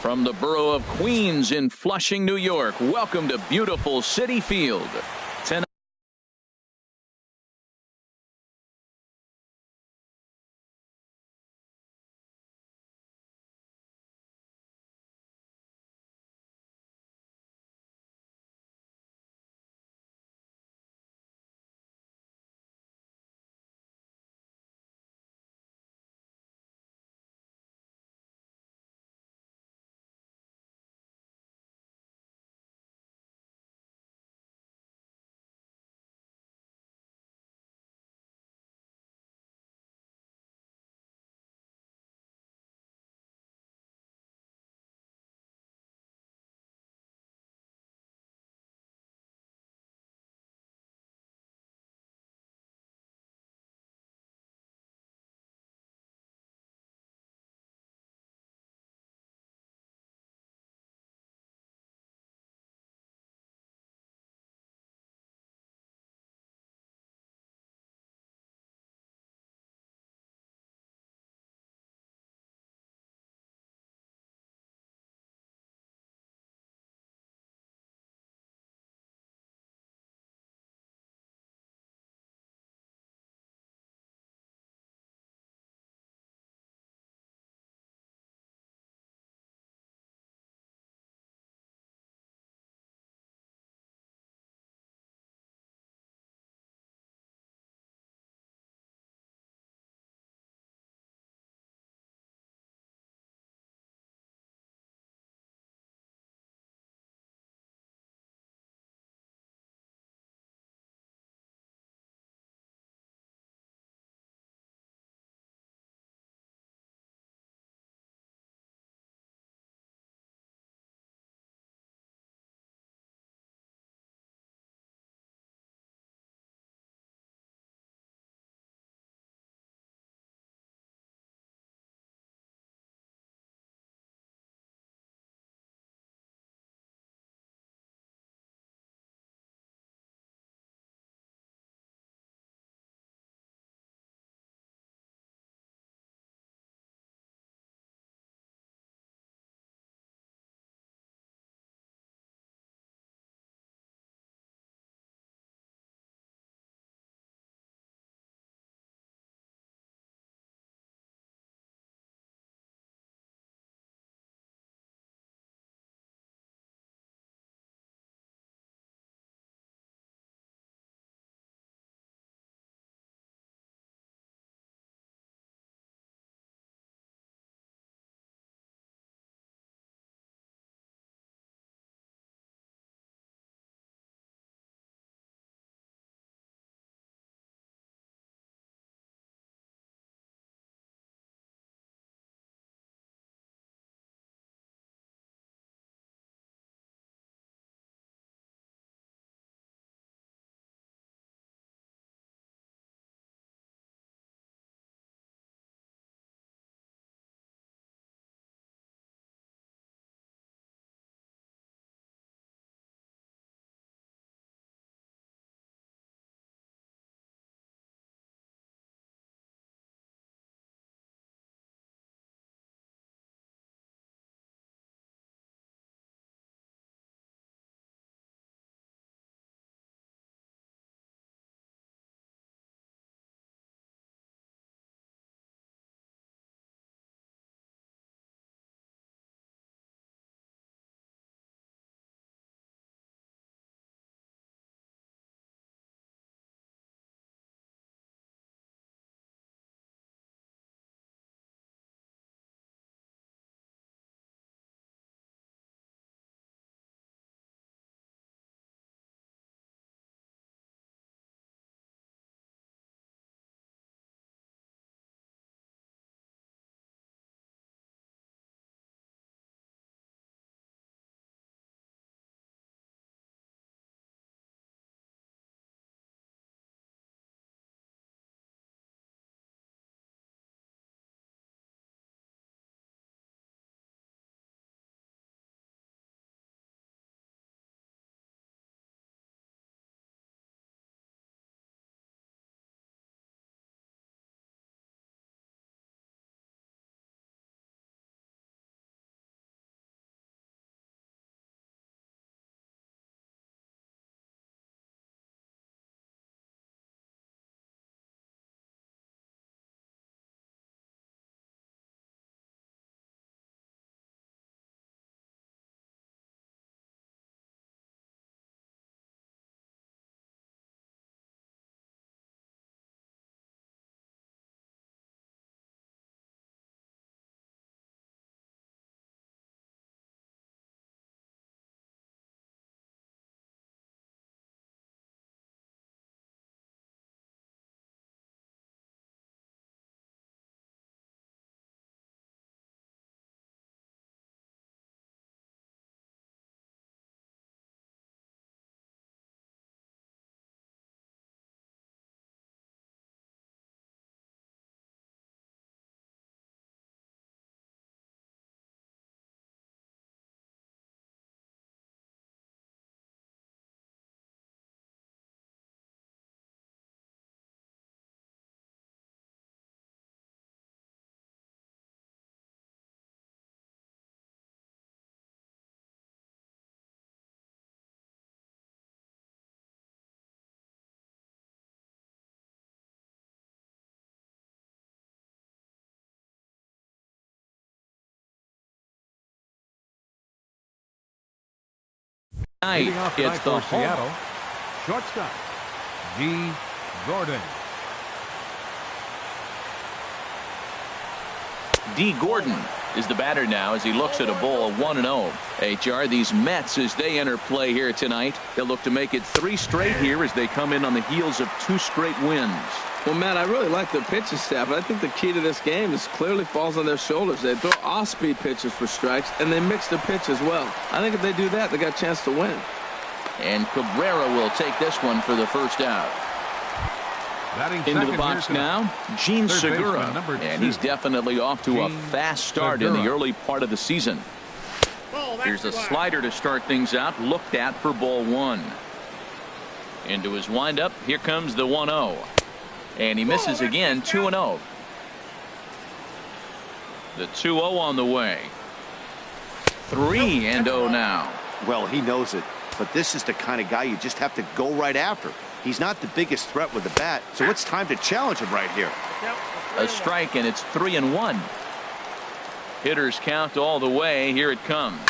From the borough of Queens in Flushing, New York, welcome to beautiful Citi Field. Leading off It's the for Seattle, shortstop, G. Gordon. D. Gordon is the batter now as he looks at a ball 1-0. HR, these Mets, as they enter play here tonight, they'll look to make it 3 straight here as they come in on the heels of 2 straight wins. Well, Matt, I really like the pitching staff. I think the key to this game is clearly falls on their shoulders. They throw off-speed pitches for strikes, and they mix the pitch as well. I think if they do that, they got a chance to win. And Cabrera will take this one for the first out. Into the box now, Gene Segura, and he's definitely off to a fast start in the early part of the season. Here's a slider to start things out, looked at for ball 1. Into his windup, here comes the 1-0. And he misses again, 2-0. The 2-0 on the way. 3-0 now. Well, he knows it, but this is the kind of guy you just have to go right after. He's not the biggest threat with the bat, so it's time to challenge him right here. A strike, and it's 3-1. Hitters count all the way. Here it comes.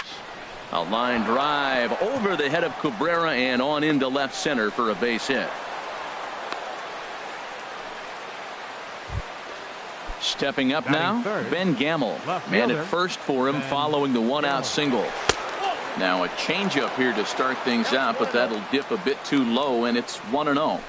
A line drive over the head of Cabrera and on into left center for a base hit. Stepping up now, Ben Gamble. Man at first for him following the 1-out single. Now a changeup here to start things out, but that'll dip a bit too low, and it's 1-0.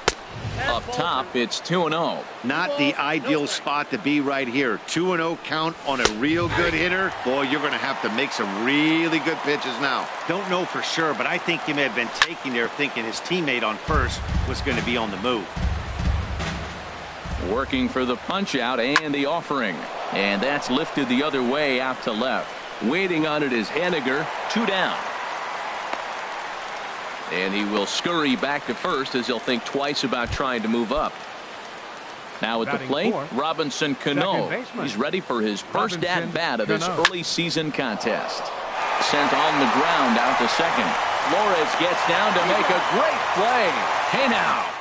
Up top, it's 2-0. Not the ideal spot to be right here. 2-0 count on a real good hitter. Boy, you're going to have to make some really good pitches now. Don't know for sure, but I think he may have been taking there thinking his teammate on first was going to be on the move. Working for the punch out and the offering, and that's lifted the other way out to left. Waiting on it is Haniger, 2 down. And he will scurry back to first as he'll think twice about trying to move up. Now at the plate, Robinson Cano. He's ready for his first at-bat of this early season contest. Sent on the ground out to second. Flores gets down to make a great play. Hey now.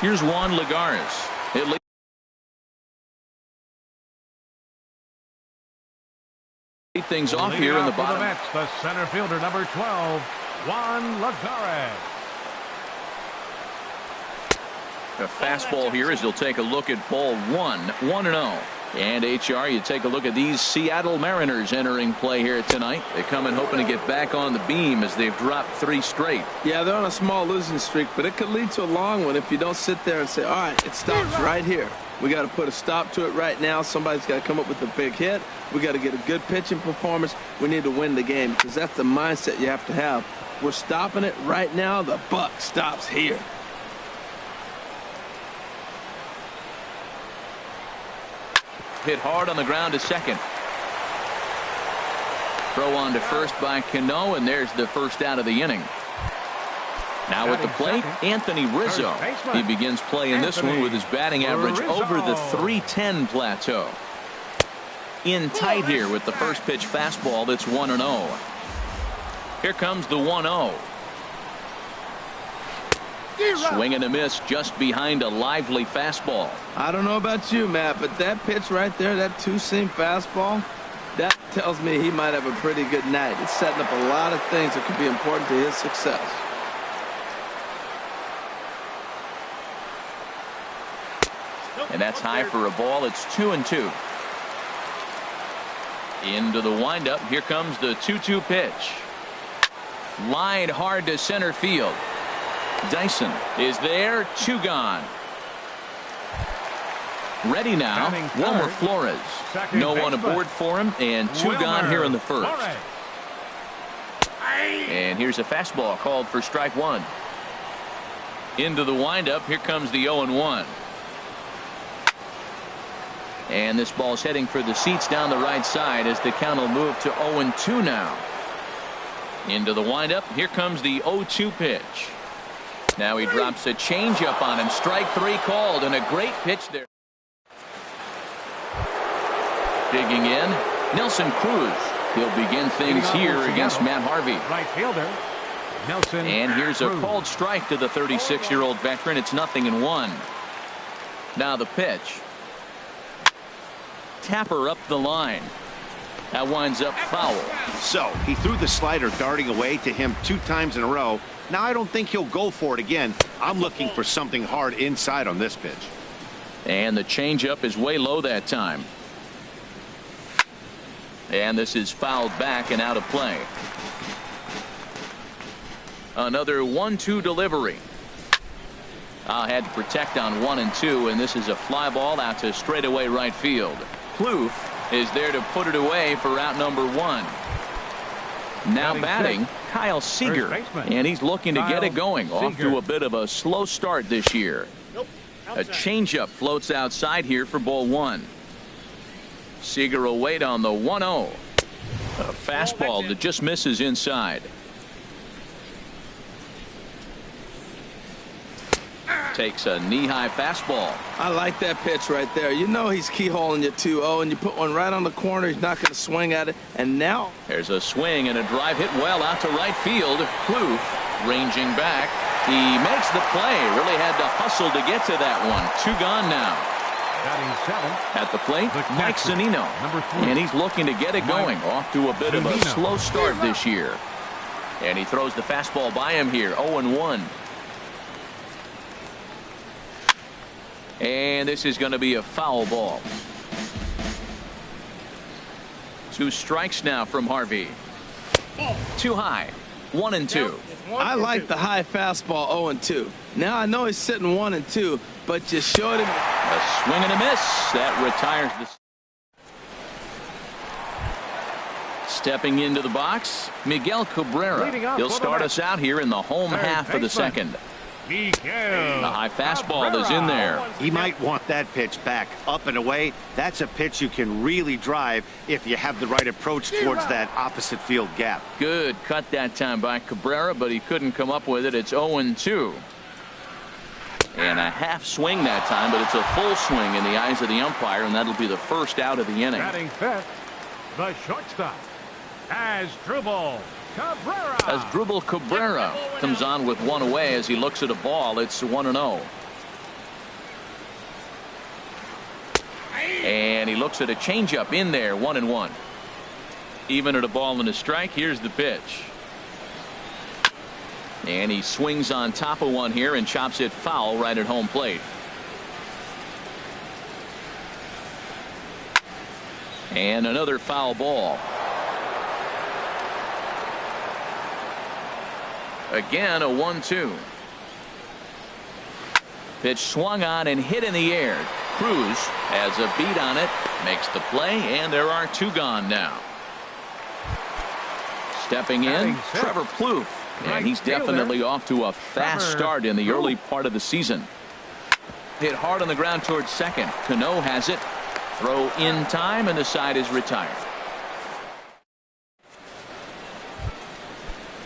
Here's Juan Lagares. It leads things off here in the bottom. The center fielder, number 12, Juan Lagares. A fastball here as you'll take a look at ball 1, 1-0. And HR, you take a look at these Seattle Mariners entering play here tonight. They come in hoping to get back on the beam as they've dropped 3 straight. Yeah, they're on a small losing streak, but it could lead to a long one if you don't sit there and say, all right, it stops right here. We got to put a stop to it right now. Somebody's got to come up with a big hit. We got to get a good pitching performance. We need to win the game because that's the mindset you have to have. We're stopping it right now. The buck stops here. Hit hard on the ground to second. Throw on to first by Cano, and there's the first out of the inning. Now at the plate, Anthony Rizzo. He begins play in this one with his batting average over the .310 plateau. In tight here with the first pitch fastball that's 1-0. Here comes the 1-0. Swing and a miss just behind a lively fastball. I don't know about you, Matt, but that pitch right there, that 2-seam fastball, that tells me he might have a pretty good night. It's setting up a lot of things that could be important to his success. And that's high for a ball. It's 2-2. Into the windup. Here comes the 2-2 pitch. Line hard to center field. Dyson is there. 2 gone. Ready now. Wilmer Flores. No one aboard for him, and 2 gone here in the first. And here's a fastball called for strike 1. Into the windup. Here comes the 0-1. And this ball's heading for the seats down the right side as the count will move to 0-2 now. Into the windup. Here comes the 0-2 pitch. Now he drops a changeup on him. Strike 3 called, and a great pitch there. Digging in, Nelson Cruz. He'll begin things here against Matt Harvey. Right fielder, Nelson. And here's a called strike to the 36-year-old veteran. It's 0-1. Now the pitch. Tapper up the line. That winds up foul. So he threw the slider darting away to him 2 times in a row. Now I don't think he'll go for it again. I'm looking for something hard inside on this pitch. And the changeup is way low that time. And this is fouled back and out of play. Another 1-2 delivery. Had to protect on 1 and 2, and this is a fly ball out to straightaway right field. Plouffe is there to put it away for out number 1. Now batting, Kyle Seager, and he's looking to get it going. Off to a bit of a slow start this year. A changeup floats outside here for ball 1. Seager will wait on the 1-0. A fastball that just misses inside. Takes a knee-high fastball. I like that pitch right there. You know he's keyholing your 2-0, and you put one right on the corner. He's not going to swing at it. And now there's a swing and a drive hit well out to right field. Plouffe ranging back. He makes the play. Really had to hustle to get to that one. 2 gone now. At the plate, Mike Zunino. And he's looking to get it going. Off to a bit of a slow start this year. And he throws the fastball by him here. 0-1. And this is going to be a foul ball. 2 strikes now from Harvey. Too high. 1 and 2. I like the high fastball 0-2. Now I know he's sitting 1 and 2, but you showed him a swing and a miss that retires the. Stepping into the box, Miguel Cabrera. He'll start us out here in the home half of the second. The high fastball is in there. He might want that pitch back up and away. That's a pitch you can really drive if you have the right approach towards that opposite field gap. Good cut that time by Cabrera, but he couldn't come up with it. It's 0-2. And a half swing that time, but it's a full swing in the eyes of the umpire, and that'll be the first out of the inning. Batting fifth, the shortstop, Asdrubal Cabrera comes on with 1 away as he looks at a ball. It's 1-0. And he looks at a changeup in there. 1-1. Even at a ball and a strike. Here's the pitch. And he swings on top of one here and chops it foul right at home plate. And another foul ball. Again, a 1-2. Pitch swung on and hit in the air. Cruz has a beat on it, makes the play, and there are 2 gone now. Stepping in, Trevor Plouffe, and he's definitely off to a fast start in the early part of the season. Hit hard on the ground towards second. Cano has it. Throw in time, and the side is retired.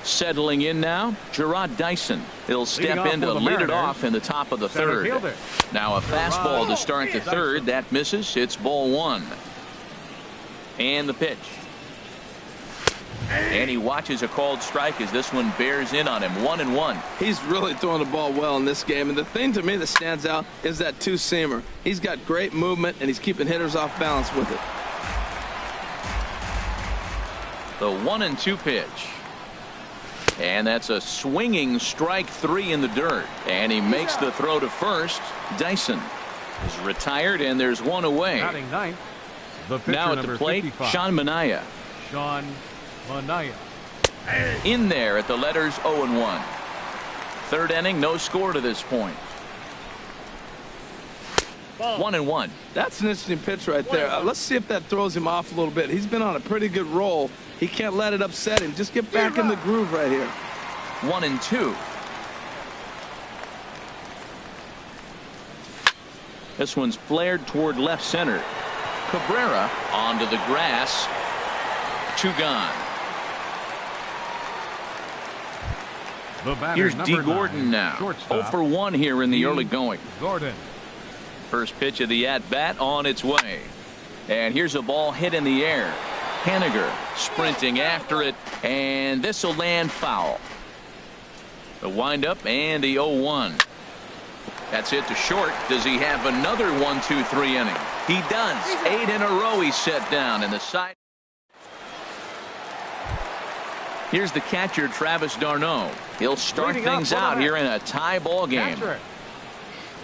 Settling in now, Gerard Dyson. He'll step in to lead it off in the top of the third. Now a fastball to start the third. That misses. It's ball 1. And the pitch. And he watches a called strike as this one bears in on him. 1-1. He's really throwing the ball well in this game. And the thing to me that stands out is that 2-seamer. He's got great movement, and he's keeping hitters off balance with it. The 1-2 pitch. And that's a swinging strike 3 in the dirt. And he makes the throw to first. Dyson is retired, and there's 1 away. Now at the plate, 55. Sean Manaea. In there at the letters 0-1. Third inning, no score to this point. 1-1. That's an interesting pitch right there. Let's see if that throws him off a little bit. He's been on a pretty good roll. He can't let it upset him. Just get back in the groove right here. 1-2. This one's flared toward left center. Cabrera onto the grass. 2 gone. Here's D. Gordon now. 0-for-1 here in the early going. First pitch of the at-bat on its way. And here's a ball hit in the air. Haniger sprinting after it, and this will land foul. The windup and the 0-1. That's it to short. Does he have another 1-2-3 inning? He does. 8 in a row he's set down, and the side. Here's the catcher, Travis d'Arnaud. He'll start things out here in a tie ball game.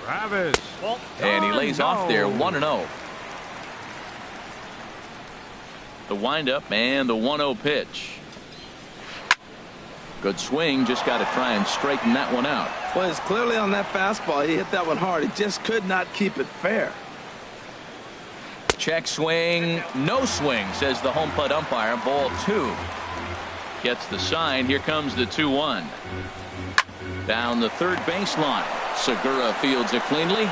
Travis. And he lays off there 1-0. The windup and the 1-0 pitch. Good swing, just got to try and straighten that one out. Well, it's clearly on that fastball. He hit that one hard. He just could not keep it fair. Check swing, no swing, says the home plate umpire. Ball 2. Gets the sign. Here comes the 2-1. Down the third baseline. Segura fields it cleanly.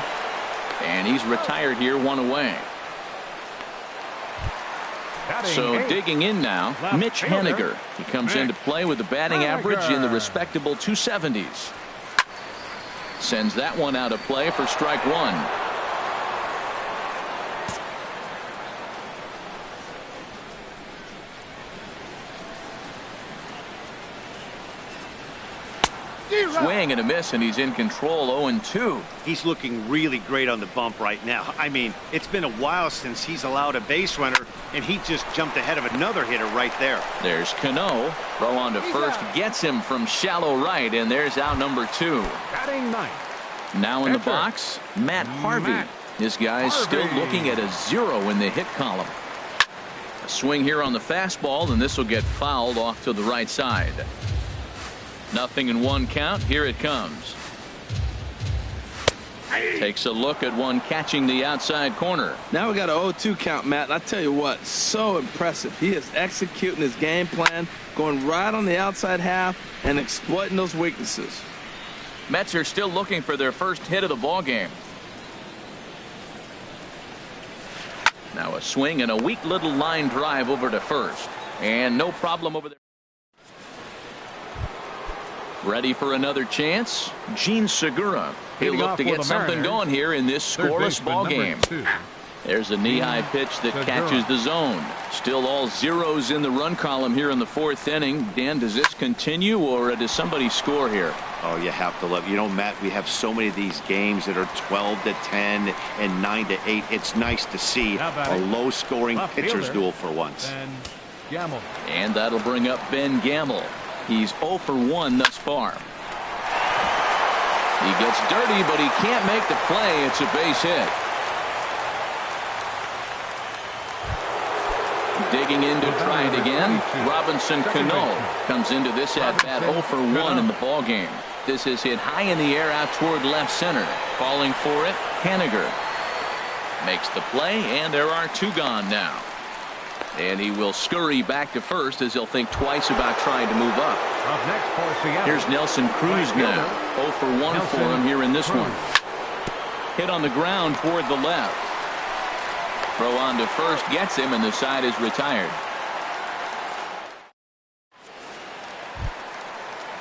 And he's retired here, 1 away. So digging in now, Mitch Haniger. He comes into play with a batting average in the respectable 270s. Sends that one out of play for strike 1. Swing and a miss, and he's in control. 0-2. He's looking really great on the bump right now. I mean, it's been a while since he's allowed a base runner, and he just jumped ahead of another hitter right there. There's Cano. Throw on to first, gets him from shallow right, and there's out number 2. Batting ninth. Now in the box, Matt Harvey. This guy's still looking at a 0 in the hit column. A swing here on the fastball, and this will get fouled off to the right side. 0-1 count. Here it comes. Takes a look at one catching the outside corner. Now we got an 0-2 count, Matt. And I tell you what, so impressive. He is executing his game plan, going right on the outside half and exploiting those weaknesses. Mets are still looking for their first hit of the ball game. Now a swing and a weak little line drive over to first, and no problem over there. Ready for another chance? Gene Segura. He'll look to get something going here in this scoreless ball game. There's a knee-high pitch that catches the zone. Still all zeros in the run column here in the 4th inning. Dan, does this continue, or does somebody score here? Oh, you have to love. You know, Matt, we have so many of these games that are 12-10 and 9-8. It's nice to see a low-scoring pitcher's duel for once. And that'll bring up Ben Gamble. He's 0 for 1 thus far. He gets dirty, but he can't make the play. It's a base hit. Digging in to try it again. Robinson Cano comes into this at-bat 0 for 1 in the ballgame. This is hit high in the air out toward left center. Falling for it, Haniger makes the play, and there are 2 gone now. And he will scurry back to first as he'll think twice about trying to move up. Here's Nelson Cruz now. 0 for 1 for him here in this one. Hit on the ground toward the left. Throw on to first gets him, and the side is retired.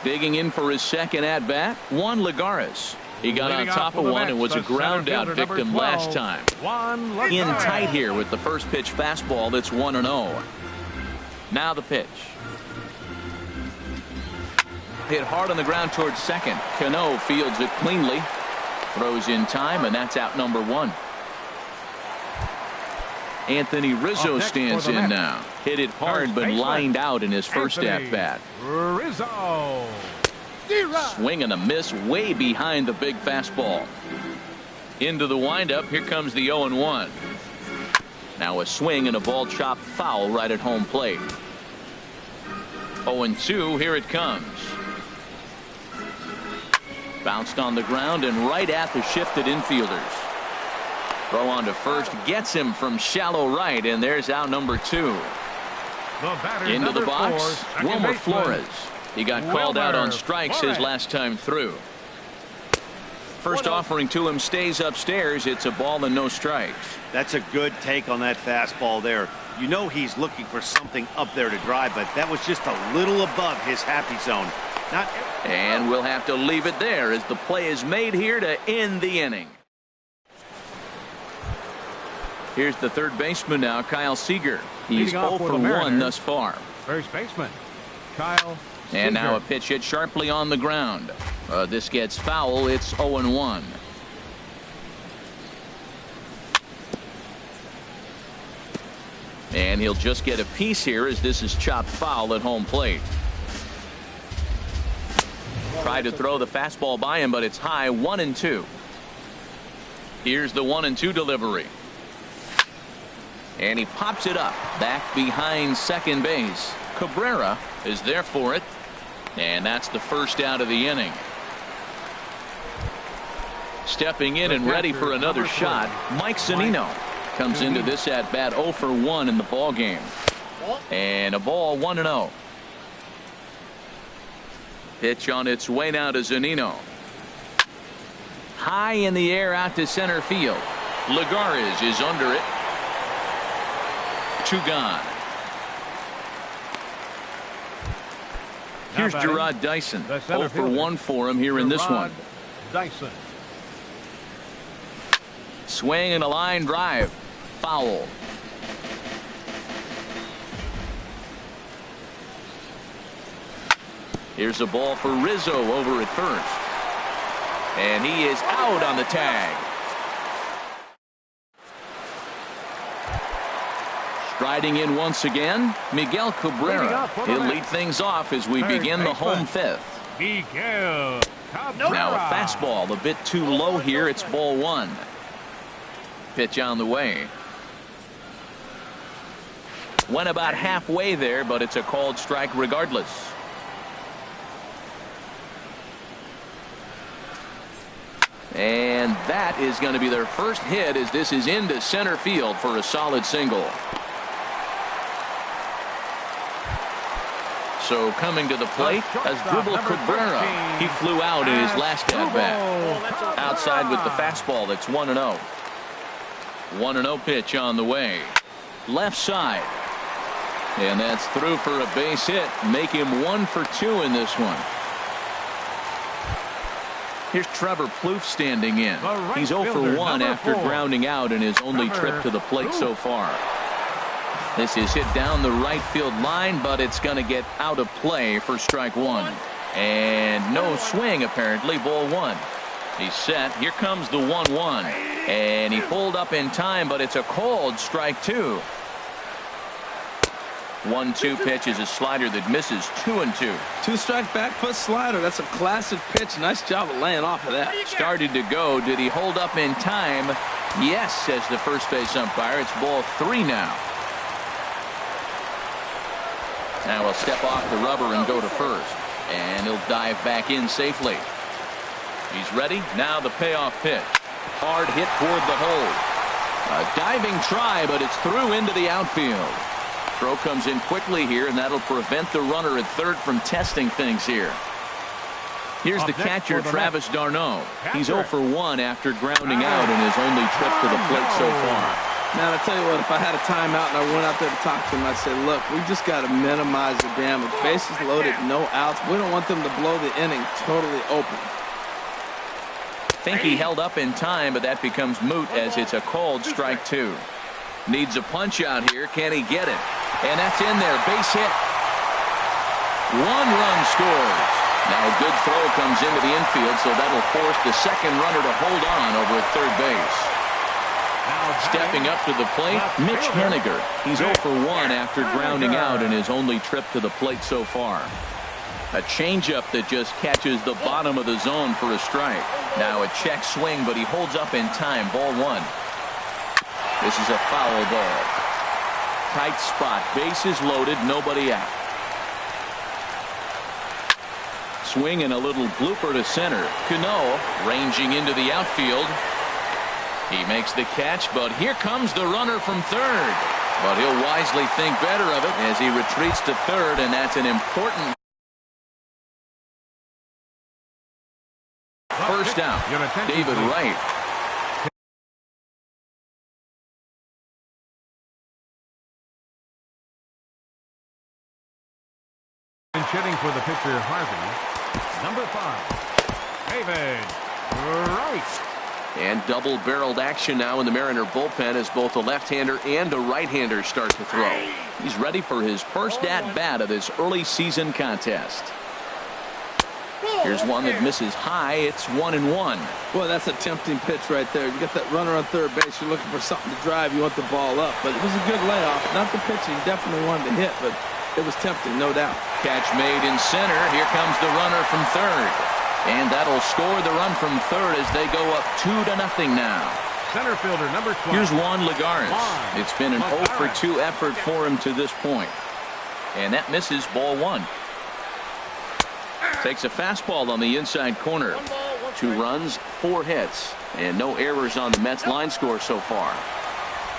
Digging in for his second at-bat, Juan Lagares. He got on top of one and was a ground out victim last time. In tight here with the first pitch fastball that's 1-0. Now the pitch. Hit hard on the ground towards second. Cano fields it cleanly. Throws in time, and that's out number 1. Anthony Rizzo stands in now. Hit it hard, but lined out in his first at-bat. Rizzo. Swing and a miss way behind the big fastball. Into the windup. Here comes the 0-1. Now a swing and a ball chopped foul right at home plate. 0-2. Here it comes. Bounced on the ground and right at the shifted infielders. Throw on to first gets him from shallow right, and there's out number 2. Into the box, Wilmer Flores. He got called out on strikes his last time through. First offering to him stays upstairs. It's a ball and no strikes. That's a good take on that fastball there. You know he's looking for something up there to drive, but that was just a little above his happy zone. And we'll have to leave it there as the play is made here to end the inning. Here's the third baseman now, Kyle Seager. He's 0 for 1 thus far. First baseman, Kyle. And now a pitch hit sharply on the ground. This gets foul. It's 0-1. And he'll just get a piece here as this is chopped foul at home plate. Tried to throw the fastball by him, but it's high, 1-2. Here's the 1-2 delivery. And he pops it up back behind second base. Cabrera is there for it. And that's the first out of the inning. Stepping in and ready for another shot, Mike Zunino comes into this at bat 0 for 1 in the ball game. And a ball, 1-0. Pitch on its way now to Zunino. High in the air out to center field. Lagares is under it. 2 gone. Here's Gerard Dyson. 0 for 1 for him here in this one. Dyson. Swing and a line drive. Foul. Here's a ball for Rizzo over at first. And he is out on the tag. Striding in once again, Miguel Cabrera. He'll lead things off as we begin the home fifth. Miguel Cabrera. Now a fastball a bit too low here. It's ball 1. Pitch on the way. Went about halfway there, but it's a called strike regardless. And that is going to be their first hit as this is into center field for a solid single. So coming to the plate, Asdrubal Cabrera. He flew out in his last at-bat. Outside with the fastball, that's 1-0. 1-0 pitch on the way. Left side. And that's through for a base hit. Make him 1 for 2 in this one. Here's Trevor Plouffe standing in. He's 0 for 1 after grounding out in his only trip to the plate so far. This is hit down the right field line, but it's going to get out of play for strike 1. And no swing, apparently, ball 1. He's set. Here comes the 1-1. And he pulled up in time, but it's a called strike 2. 1-2 pitch is a slider that misses 2-2. 2-strike back foot slider. That's a classic pitch. Nice job of laying off of that. Started to go. Did he hold up in time? Yes, says the first base umpire. It's ball 3 now. Now he'll step off the rubber and go to first. And he'll dive back in safely. He's ready. Now the payoff pitch. Hard hit toward the hole. A diving try, but it's through into the outfield. Throw comes in quickly here, and that'll prevent the runner at third from testing things here. Here's the catcher, Travis d'Arnaud. He's 0 for 1 after grounding out in his only trip to the plate so far. Now, I tell you what, if I had a timeout and I went out there to talk to him, I'd say, look, we just got to minimize the damage. Bases loaded, no outs. We don't want them to blow the inning totally open. Think he held up in time, but that becomes moot as it's a called strike 2. Needs a punch out here. Can he get it? And that's in there. Base hit. 1 run scores. Now a good throw comes into the infield, so that'll force the second runner to hold on over at third base. Stepping up to the plate, Mitch Haniger. He's 0 for 1 after grounding out in his only trip to the plate so far. A changeup that just catches the bottom of the zone for a strike. Now a check swing, but he holds up in time. Ball 1. This is a foul ball. Tight spot. Bases loaded. Nobody out. Swing and a little blooper to center. Cano ranging into the outfield. He makes the catch, but here comes the runner from third. But he'll wisely think better of it as he retreats to third, and that's an important first out. David Wright. Hitting for the pitcher, Harvey. Number 5, David Wright. And double-barreled action now in the Mariner bullpen as both a left-hander and a right-hander start to throw. He's ready for his first at-bat of this early season contest. Here's one that misses high. It's 1-1. Boy, that's a tempting pitch right there. You got that runner on third base. You're looking for something to drive. You want the ball up. But it was a good layoff. Not the pitch he definitely wanted to hit, but It was tempting, no doubt. Catch made in center. Here comes the runner from third. And that'll score the run from third as they go up 2-0 now. Center fielder number 12. Here's Juan Lagares. It's been an 0 for 2 effort for him to this point. And that misses, ball 1. Takes a fastball on the inside corner. 2 runs, 4 hits, and no errors on the Mets line score so far.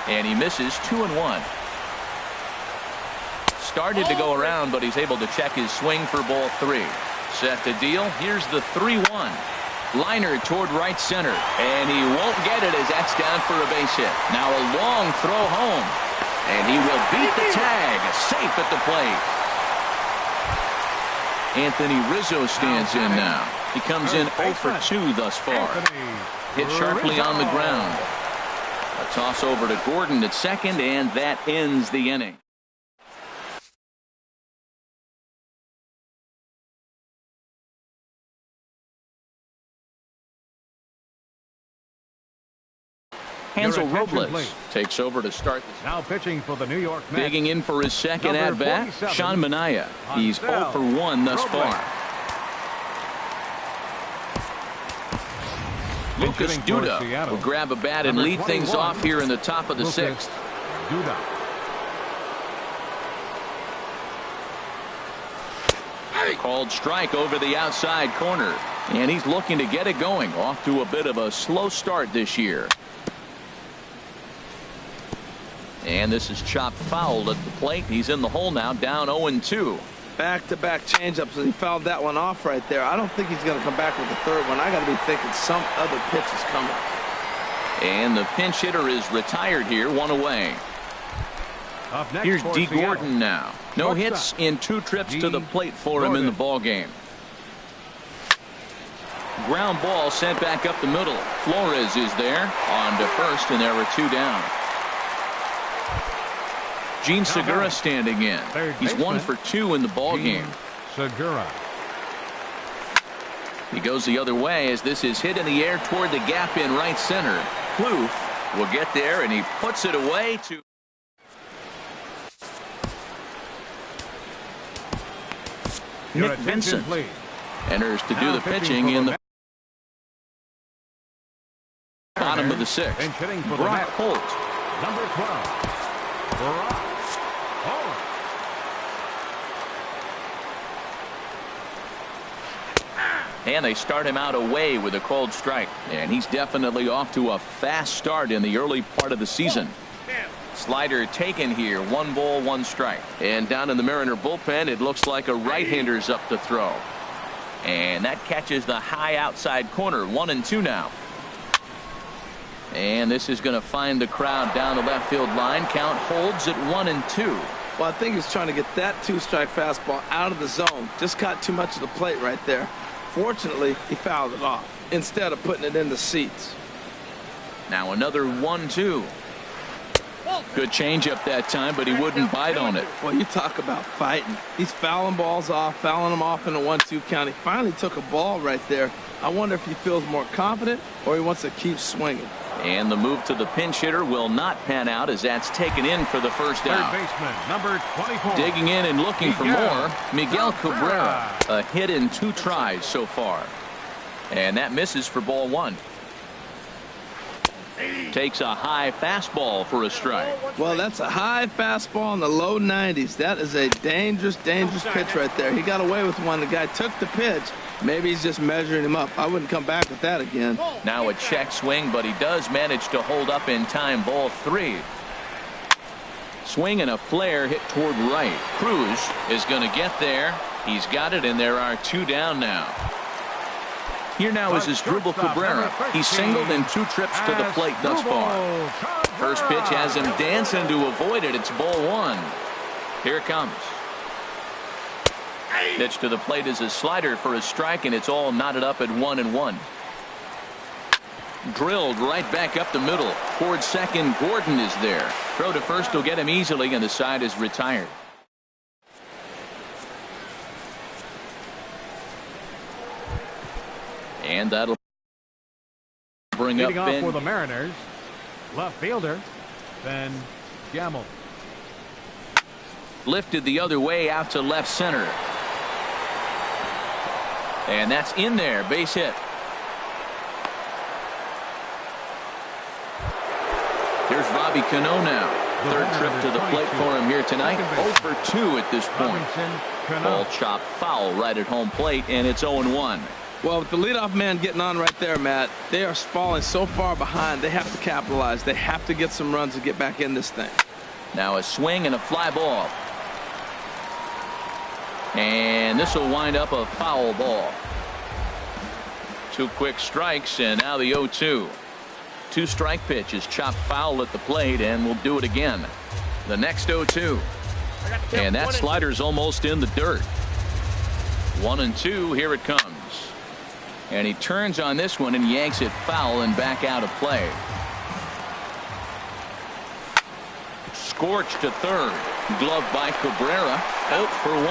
And he misses 2-1. Started to go around, but he's able to check his swing for ball 3. Set to deal. Here's the 3-1. Liner toward right center, and he won't get it as that's down for a base hit. Now a long throw home, and he will beat the tag. Safe at the plate. Anthony Rizzo stands in now. He comes in 0 for 2 thus far. Hit sharply on the ground. A toss over to Gordon at second, and that ends the inning. Hansel Robles takes over to start this. Now pitching for the New York Mets. Digging in for his second at-bat, Sean Manaea. He's 0 for 1 thus far. Lucas Duda will grab a bat and lead things off here in the top of the 6th. Called strike over the outside corner, and he's looking to get it going. Off to a bit of a slow start this year. And this is chopped foul at the plate. He's in the hole now, down 0-2. Back-to-back changeups. He fouled that one off right there. I don't think he's going to come back with the third one. I got to be thinking some other pitch is coming. And the pinch hitter is retired here, 1 away. Here's D. Gordon now. No hits in 2 trips to the plate for him in the ball game. Ground ball sent back up the middle. Flores is there on to first, and there are 2 down. Gene Segura standing in. He's 1 for 2 in the ball game. Segura. He goes the other way as this is hit in the air toward the gap in right center. Plouffe will get there, and he puts it away to Nick Vincent. Enters to do the pitching in the bottom of the 6th. Brock Holt. Number 12. Brock Holt. And they start him out away with a called strike. And he's definitely off to a fast start in the early part of the season. Slider taken here. 1 ball, 1 strike. And down in the Mariner bullpen, it looks like a right-hander's up to throw. And that catches the high outside corner. 1-2 now. And this is going to find the crowd down the left field line. Count holds at 1-2. Well, I think he's trying to get that 2-strike fastball out of the zone. Just caught too much of the plate right there. Fortunately, he fouled it off instead of putting it in the seats. Now another 1-2. Good changeup that time, but he wouldn't bite on it. Well, you talk about fighting. He's fouling balls off, fouling them off in a 1-2 count. He finally took a ball right there. I wonder if he feels more confident or he wants to keep swinging. And the move to the pinch hitter will not pan out as that's taken in for the first out. Third baseman, number 24. Digging in and looking for more, Miguel Cabrera. A hit in 2 tries so far. And that misses for ball 1. Takes a high fastball for a strike. Well, that's a high fastball in the low 90s. That is a dangerous, dangerous pitch right there. He got away with one. The guy took the pitch. Maybe he's just measuring him up. I wouldn't come back with that again. Now a check swing, but he does manage to hold up in time. Ball 3. Swing and a flare hit toward right. Cruz is going to get there. He's got it, and there are 2 down now. Here now is Asdrubal Cabrera. He's singled in 2 trips to the plate thus far. First pitch has him dancing to avoid it. It's ball 1. Here it comes. Pitch to the plate is a slider for a strike, and it's all knotted up at 1-1. Drilled right back up the middle. Toward second, Gordon is there. Throw to first will get him easily, and the side is retired. And that'll bring up Ben. For the Mariners, left fielder Ben Gamel. Lifted the other way out to left center. And that's in there. Base hit. Here's Robbie Cano now. Third trip to the plate for him here tonight. 0 for 2 at this point. Ball chopped foul right at home plate, and it's 0-1. Well, with the leadoff man getting on right there, Matt, they are falling so far behind. They have to capitalize. They have to get some runs to get back in this thing. Now a swing and a fly ball. And this will wind up a foul ball. 2 quick strikes, and now the 0-2. 2-strike pitch is chopped foul at the plate, and we'll do it again. The next 0-2. And that slider's almost in the dirt. 1-2. Here it comes. And he turns on this one and yanks it foul and back out of play. Scorched to third. Glove by Cabrera. 0 for 1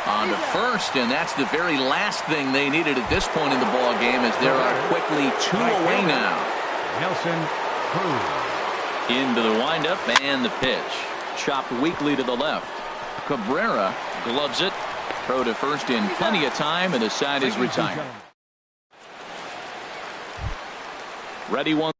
on to first, and that's the very last thing they needed at this point in the ball game, as there are quickly 2 away now. Nelson Cruz. Into the windup and the pitch. Chopped weakly to the left. Cabrera gloves it. Throw to first in plenty of time, and the side is retired. Ready once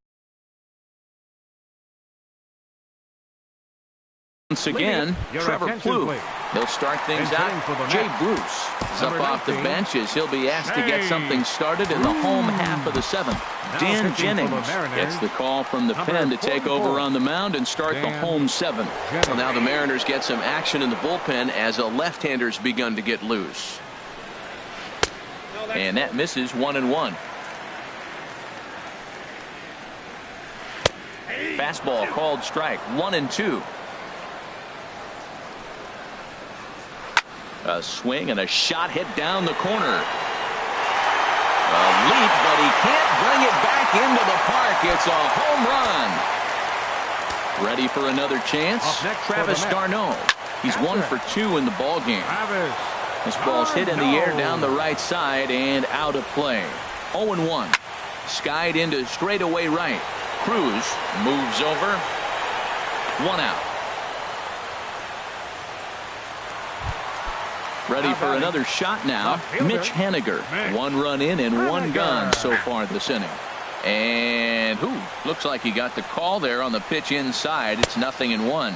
again, Trevor Plouffe. They'll start things out. Jay Bruce is up off the bench as he'll be asked to get something started in the home half of the 7th. Dan Jennings gets the call from the pen to take over on the mound and start the home 7th. Well, now the Mariners get some action in the bullpen as a left-hander's begun to get loose. And that misses. 1-1. Fastball called strike. 1-2. A swing and a shot hit down the corner. A leap, but he can't bring it back into the park. It's a home run. Ready for another chance? Travis d'Arnaud. He's 1 for 2 in the ball game. This ball's hit in the air down the right side and out of play. 0-1. Skied into straightaway right. Cruz moves over. 1 out. Ready for another shot now. Mitch Haniger. 1 run in and 1 gone so far this inning. And looks like he got the call there on the pitch inside. It's 0-1.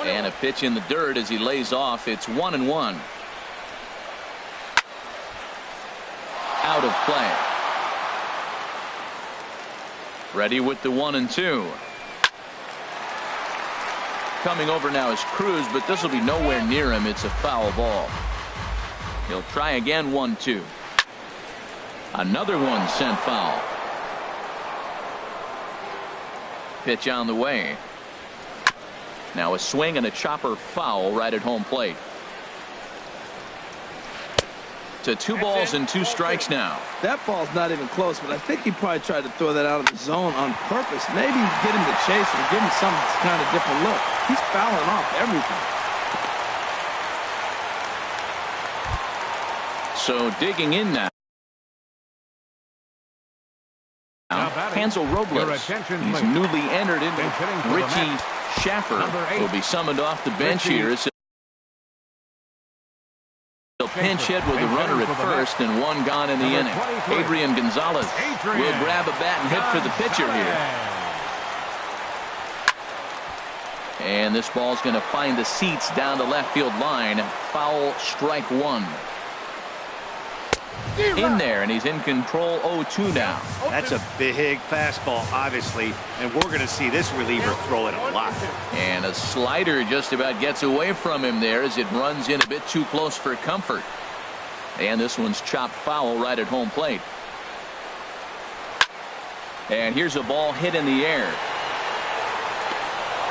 And a pitch in the dirt as he lays off. It's 1-1. Out of play. Ready with the 1-2. Coming over now is Cruz, but this will be nowhere near him. It's a foul ball. He'll try again. 1-2. Another one sent foul. Pitch on the way. Now a swing and a chopper foul right at home plate. To 2 balls and 2 strikes now. That ball's not even close, but I think he probably tried to throw that out of the zone on purpose. Maybe get him to chase or give him some kind of different look. He's fouling off everything. So digging in now. Hansel Robles. He's newly entered into. Richie Schaffer will be summoned off the bench here. He'll pinch hit with a runner at first and 1 gone in the inning. Adrian Gonzalez will grab a bat and hit for the pitcher here. And this ball's going to find the seats down the left field line. Foul, strike 1. In there, and he's in control. 0-2 now. That's a big fastball, obviously, and we're going to see this reliever throw it a lot. And a slider just about gets away from him there as it runs in a bit too close for comfort. And this one's chopped foul right at home plate. And here's a ball hit in the air.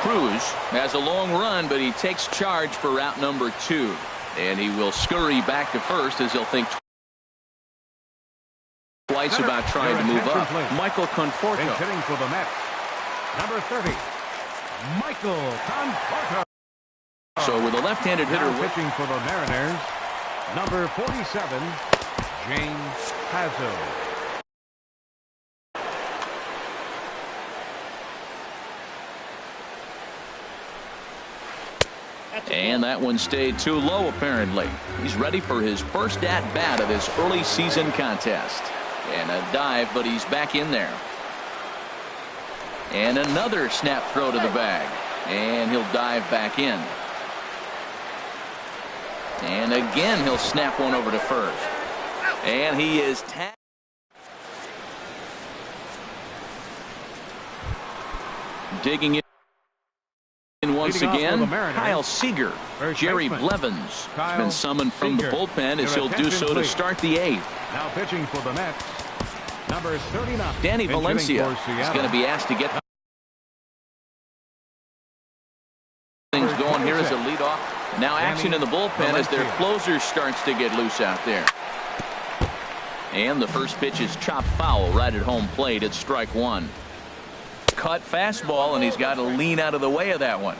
Cruz has a long run, but he takes charge for route number 2. And he will scurry back to first as he'll think twice about trying to move up. Michael Conforto. Hitting for the Mets. Number 30, Michael Conforto. So with a left-handed hitter pitching for the Mariners, number 47, James Pazzo. And that one stayed too low, apparently. He's ready for his first at-bat of this early season contest. And a dive, but he's back in there. And another snap throw to the bag. And he'll dive back in. And again, he'll snap one over to first. And he is tagged. Digging in once again, Kyle Seager. Jerry Blevins has been summoned from the bullpen as he'll do so to start the eighth. Now pitching for the Mets, number 39. Danny Valencia is going to be asked to get things going here as a leadoff. Now action in the bullpen as their closer starts to get loose out there. And the first pitch is chopped foul right at home plate. It's strike one. Cut fastball, and he's got to lean out of the way of that one.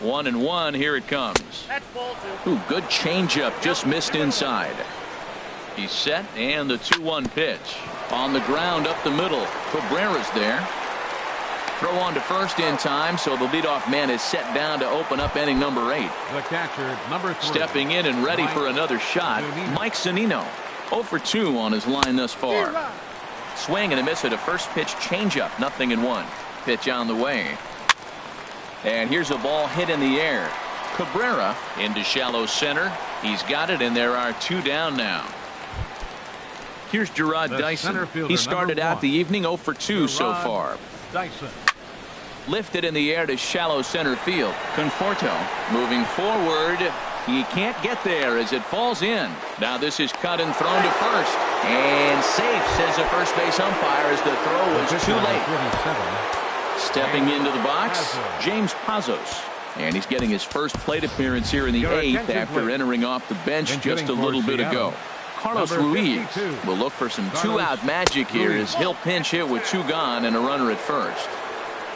1-1. Here it comes. Ooh, good changeup, just missed inside. He's set, and the 2-1 pitch on the ground up the middle. Cabrera's there. Throw on to first in time, so the leadoff man is set down to open up inning number 8. The catcher, number 3. Stepping in and ready for another shot, Mike Zunino. 0 for 2 on his line thus far. Swing and a miss at a first pitch changeup. 0-1. Pitch on the way. And here's a ball hit in the air. Cabrera into shallow center. He's got it, and there are 2 down now. Here's Gerard Dyson. He started out the evening 0 for 2 so far. Dyson. Lifted in the air to shallow center field. Conforto moving forward. He can't get there as it falls in. Now this is cut and thrown to first. And safe, says the first base umpire, as the throw was too late. Stepping into the box, James Pazos. And he's getting his first plate appearance here in the 8th after entering off the bench just a little bit ago. Carlos Ruiz will look for some 2-out magic here as he'll pinch hit with 2 gone and a runner at first.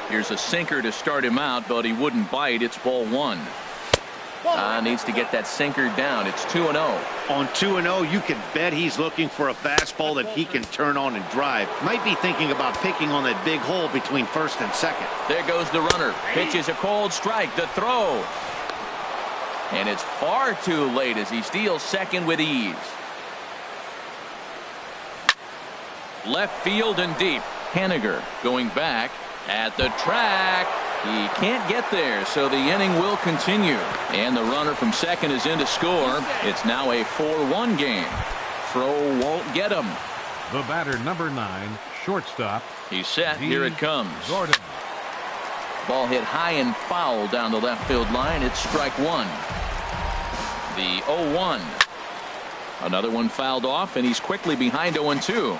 Here's a sinker to start him out, but he wouldn't bite. It's ball 1. Needs to get that sinker down. It's 2-0. On 2-0, you can bet he's looking for a fastball that he can turn on and drive. Might be thinking about picking on that big hole between first and second. There goes the runner. Pitches a cold strike. The throw. And it's far too late as he steals second with ease. Left field and deep. Haniger going back at the track. He can't get there, so the inning will continue. And the runner from second is in to score. It's now a 4-1 game. Throw won't get him. The batter, number 9, shortstop. He's set. Here it comes. Gordon. Ball hit high and foul down the left field line. It's strike 1. The 0-1. Another one fouled off, and he's quickly behind 0-2.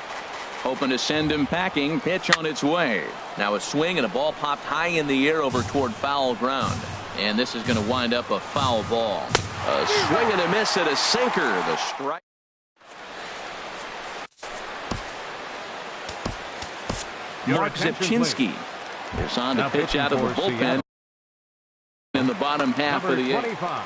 Hoping to send him packing. Pitch on its way. Now a swing and a ball popped high in the air over toward foul ground. And this is going to wind up a foul ball. A swing and a miss at a sinker. The strike. Mark Zipchinski is on to pitch out of the bullpen in the bottom half of the 8th.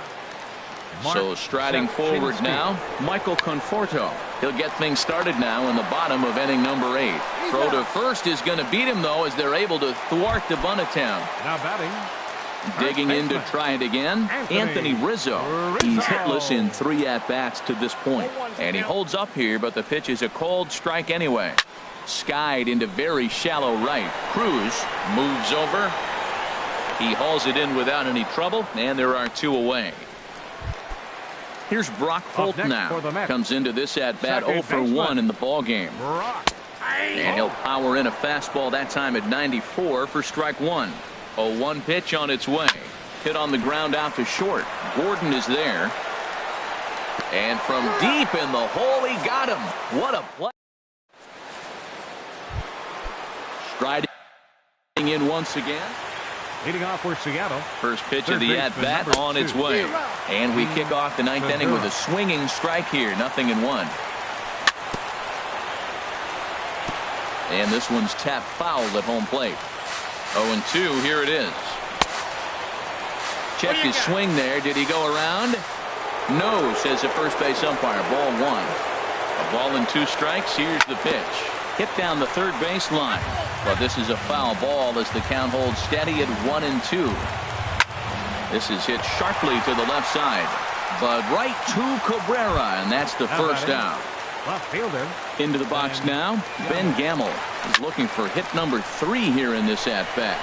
So striding forward now, Michael Conforto. He'll get things started now in the bottom of inning number 8. Throw to first is going to beat him, though, as they're able to thwart the bunt attempt. Now batting. Digging in to try it again, Anthony Rizzo. He's hitless in 3 at-bats to this point. And he holds up here, but the pitch is a cold strike anyway. Skied into very shallow right. Cruz moves over. He hauls it in without any trouble, and there are 2 away. Here's Brock Holt now. Comes into this at-bat 0 for 1 in the ballgame. And he'll power in a fastball that time at 94 for strike 1. 0-1 pitch on its way. Hit on the ground out to short. Gordon is there. And from deep in the hole, he got him. What a play. Striding in once again. Leading off for Seattle. First pitch of the at-bat on its way. And we kick off the 9th inning with a swinging strike here. 0-1. And this one's tapped foul at home plate. 0-2. Here it is. Check his swing there. Did he go around? No, says the first base umpire. Ball 1. A ball and 2 strikes. Here's the pitch. Hit down the third base line. But this is a foul ball as the count holds steady at 1-2. This is hit sharply to the left side, but right to Cabrera, and that's the first out. Left fielder. Into the box now, Ben Gamble is looking for hit number 3 here in this at-bat.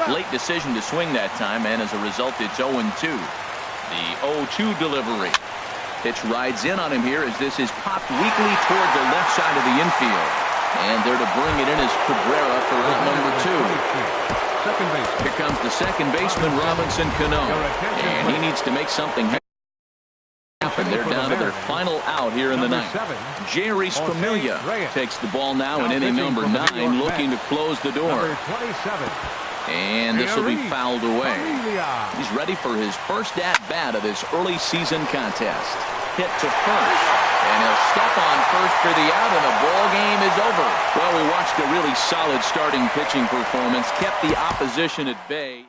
Late decision to swing that time, and as a result, it's 0-2. The 0-2 delivery. Pitch rides in on him here as this is popped weakly toward the left side of the infield. And there to bring it in is Cabrera for out number 2. Second base. Here comes the second baseman, Robinson Cano. And he needs to make something happen. They're down to their final out here in the ninth. Jerry Familia takes the ball now in inning number 9, looking to close the door. And this will be fouled away. He's ready for his first at-bat of this early season contest. Hit to first. And he'll step on first for the out, and the ball game is over. Well, we watched a really solid starting pitching performance, kept the opposition at bay.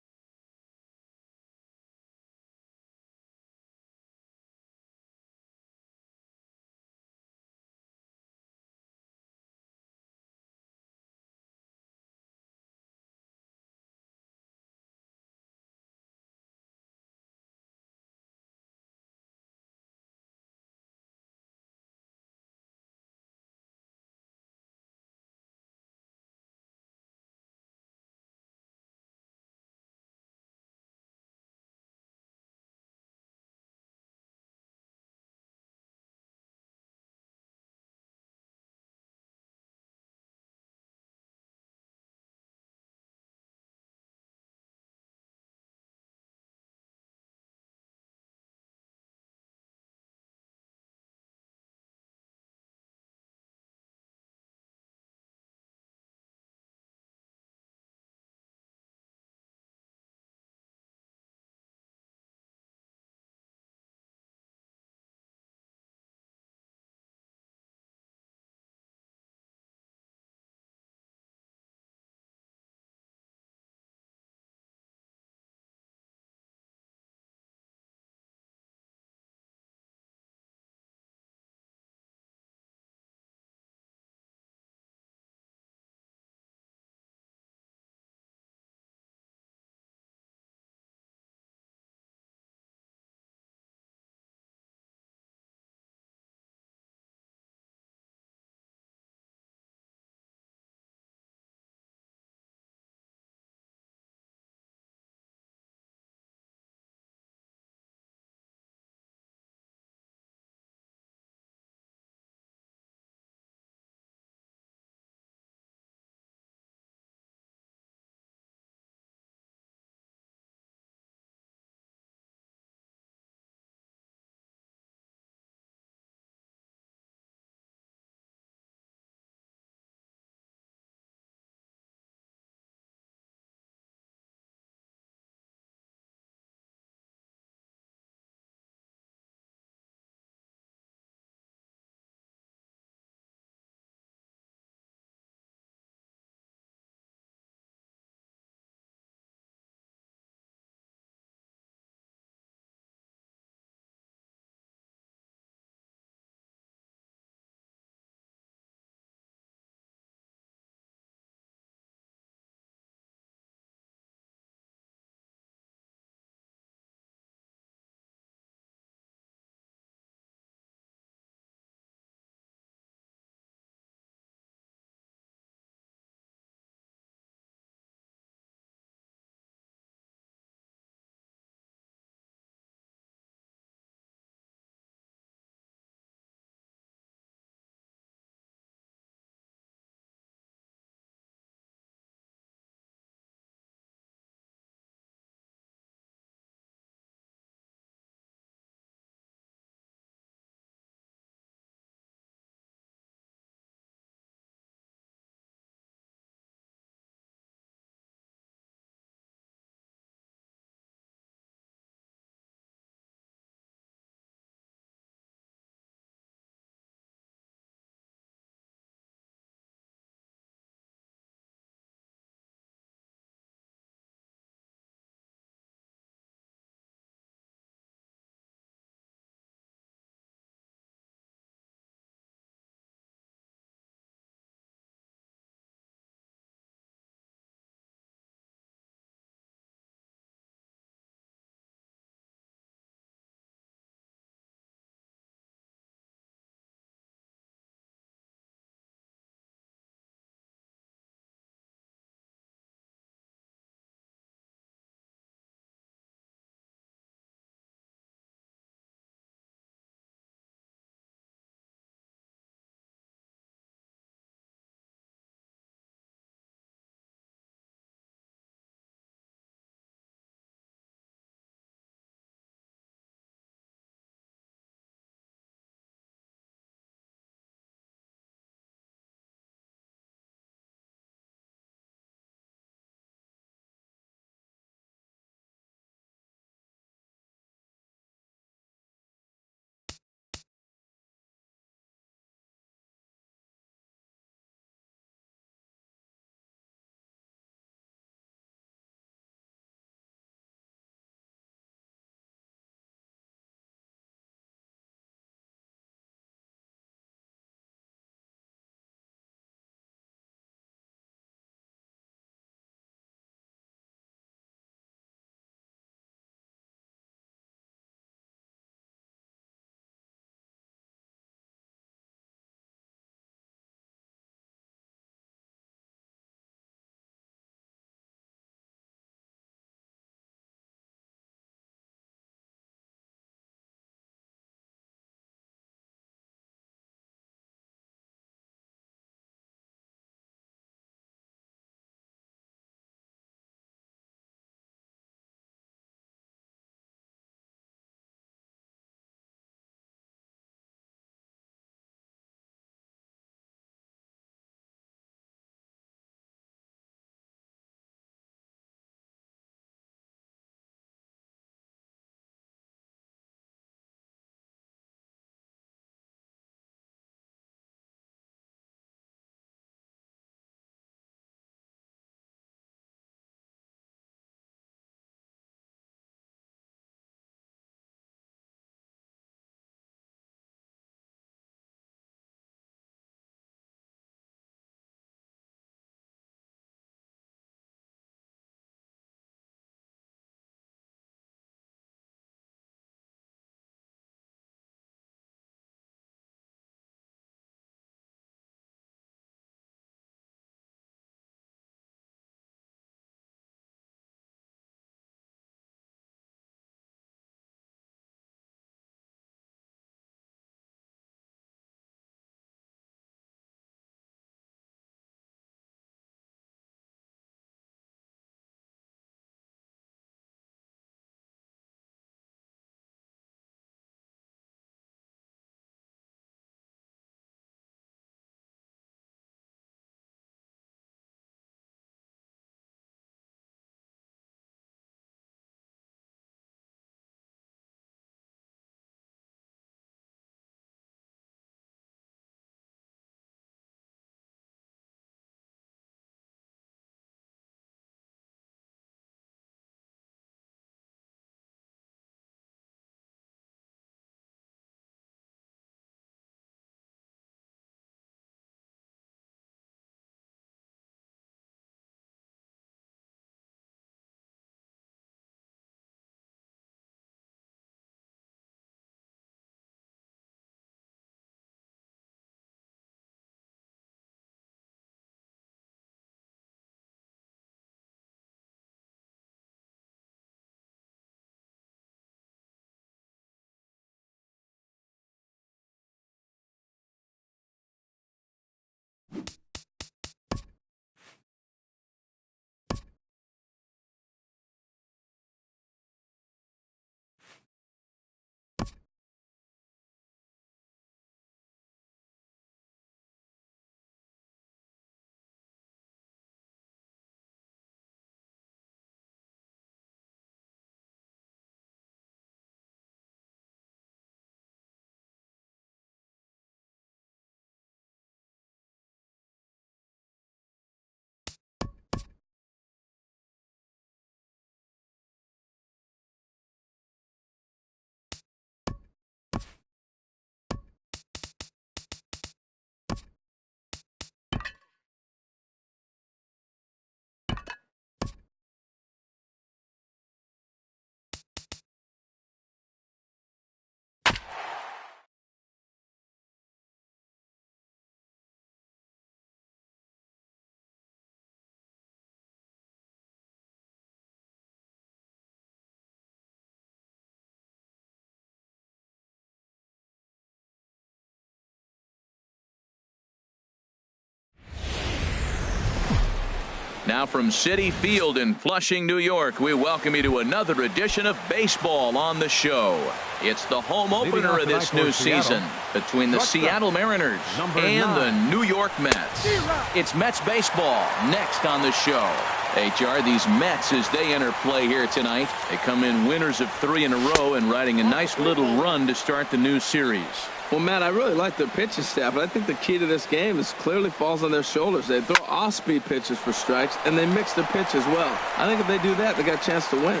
Now from Citi Field in Flushing, New York, we welcome you to another edition of baseball on the show. It's the home opener of this new season between the Seattle Mariners and the New York Mets. It's Mets baseball next on the show. HR, these Mets, as they enter play here tonight, they come in winners of 3 in a row and riding a nice little run to start the new series. Well, Matt, I really like their pitching staff, but I think the key to this game is clearly falls on their shoulders. They throw off-speed pitches for strikes, and they mix their pitch as well. I think if they do that, they got a chance to win.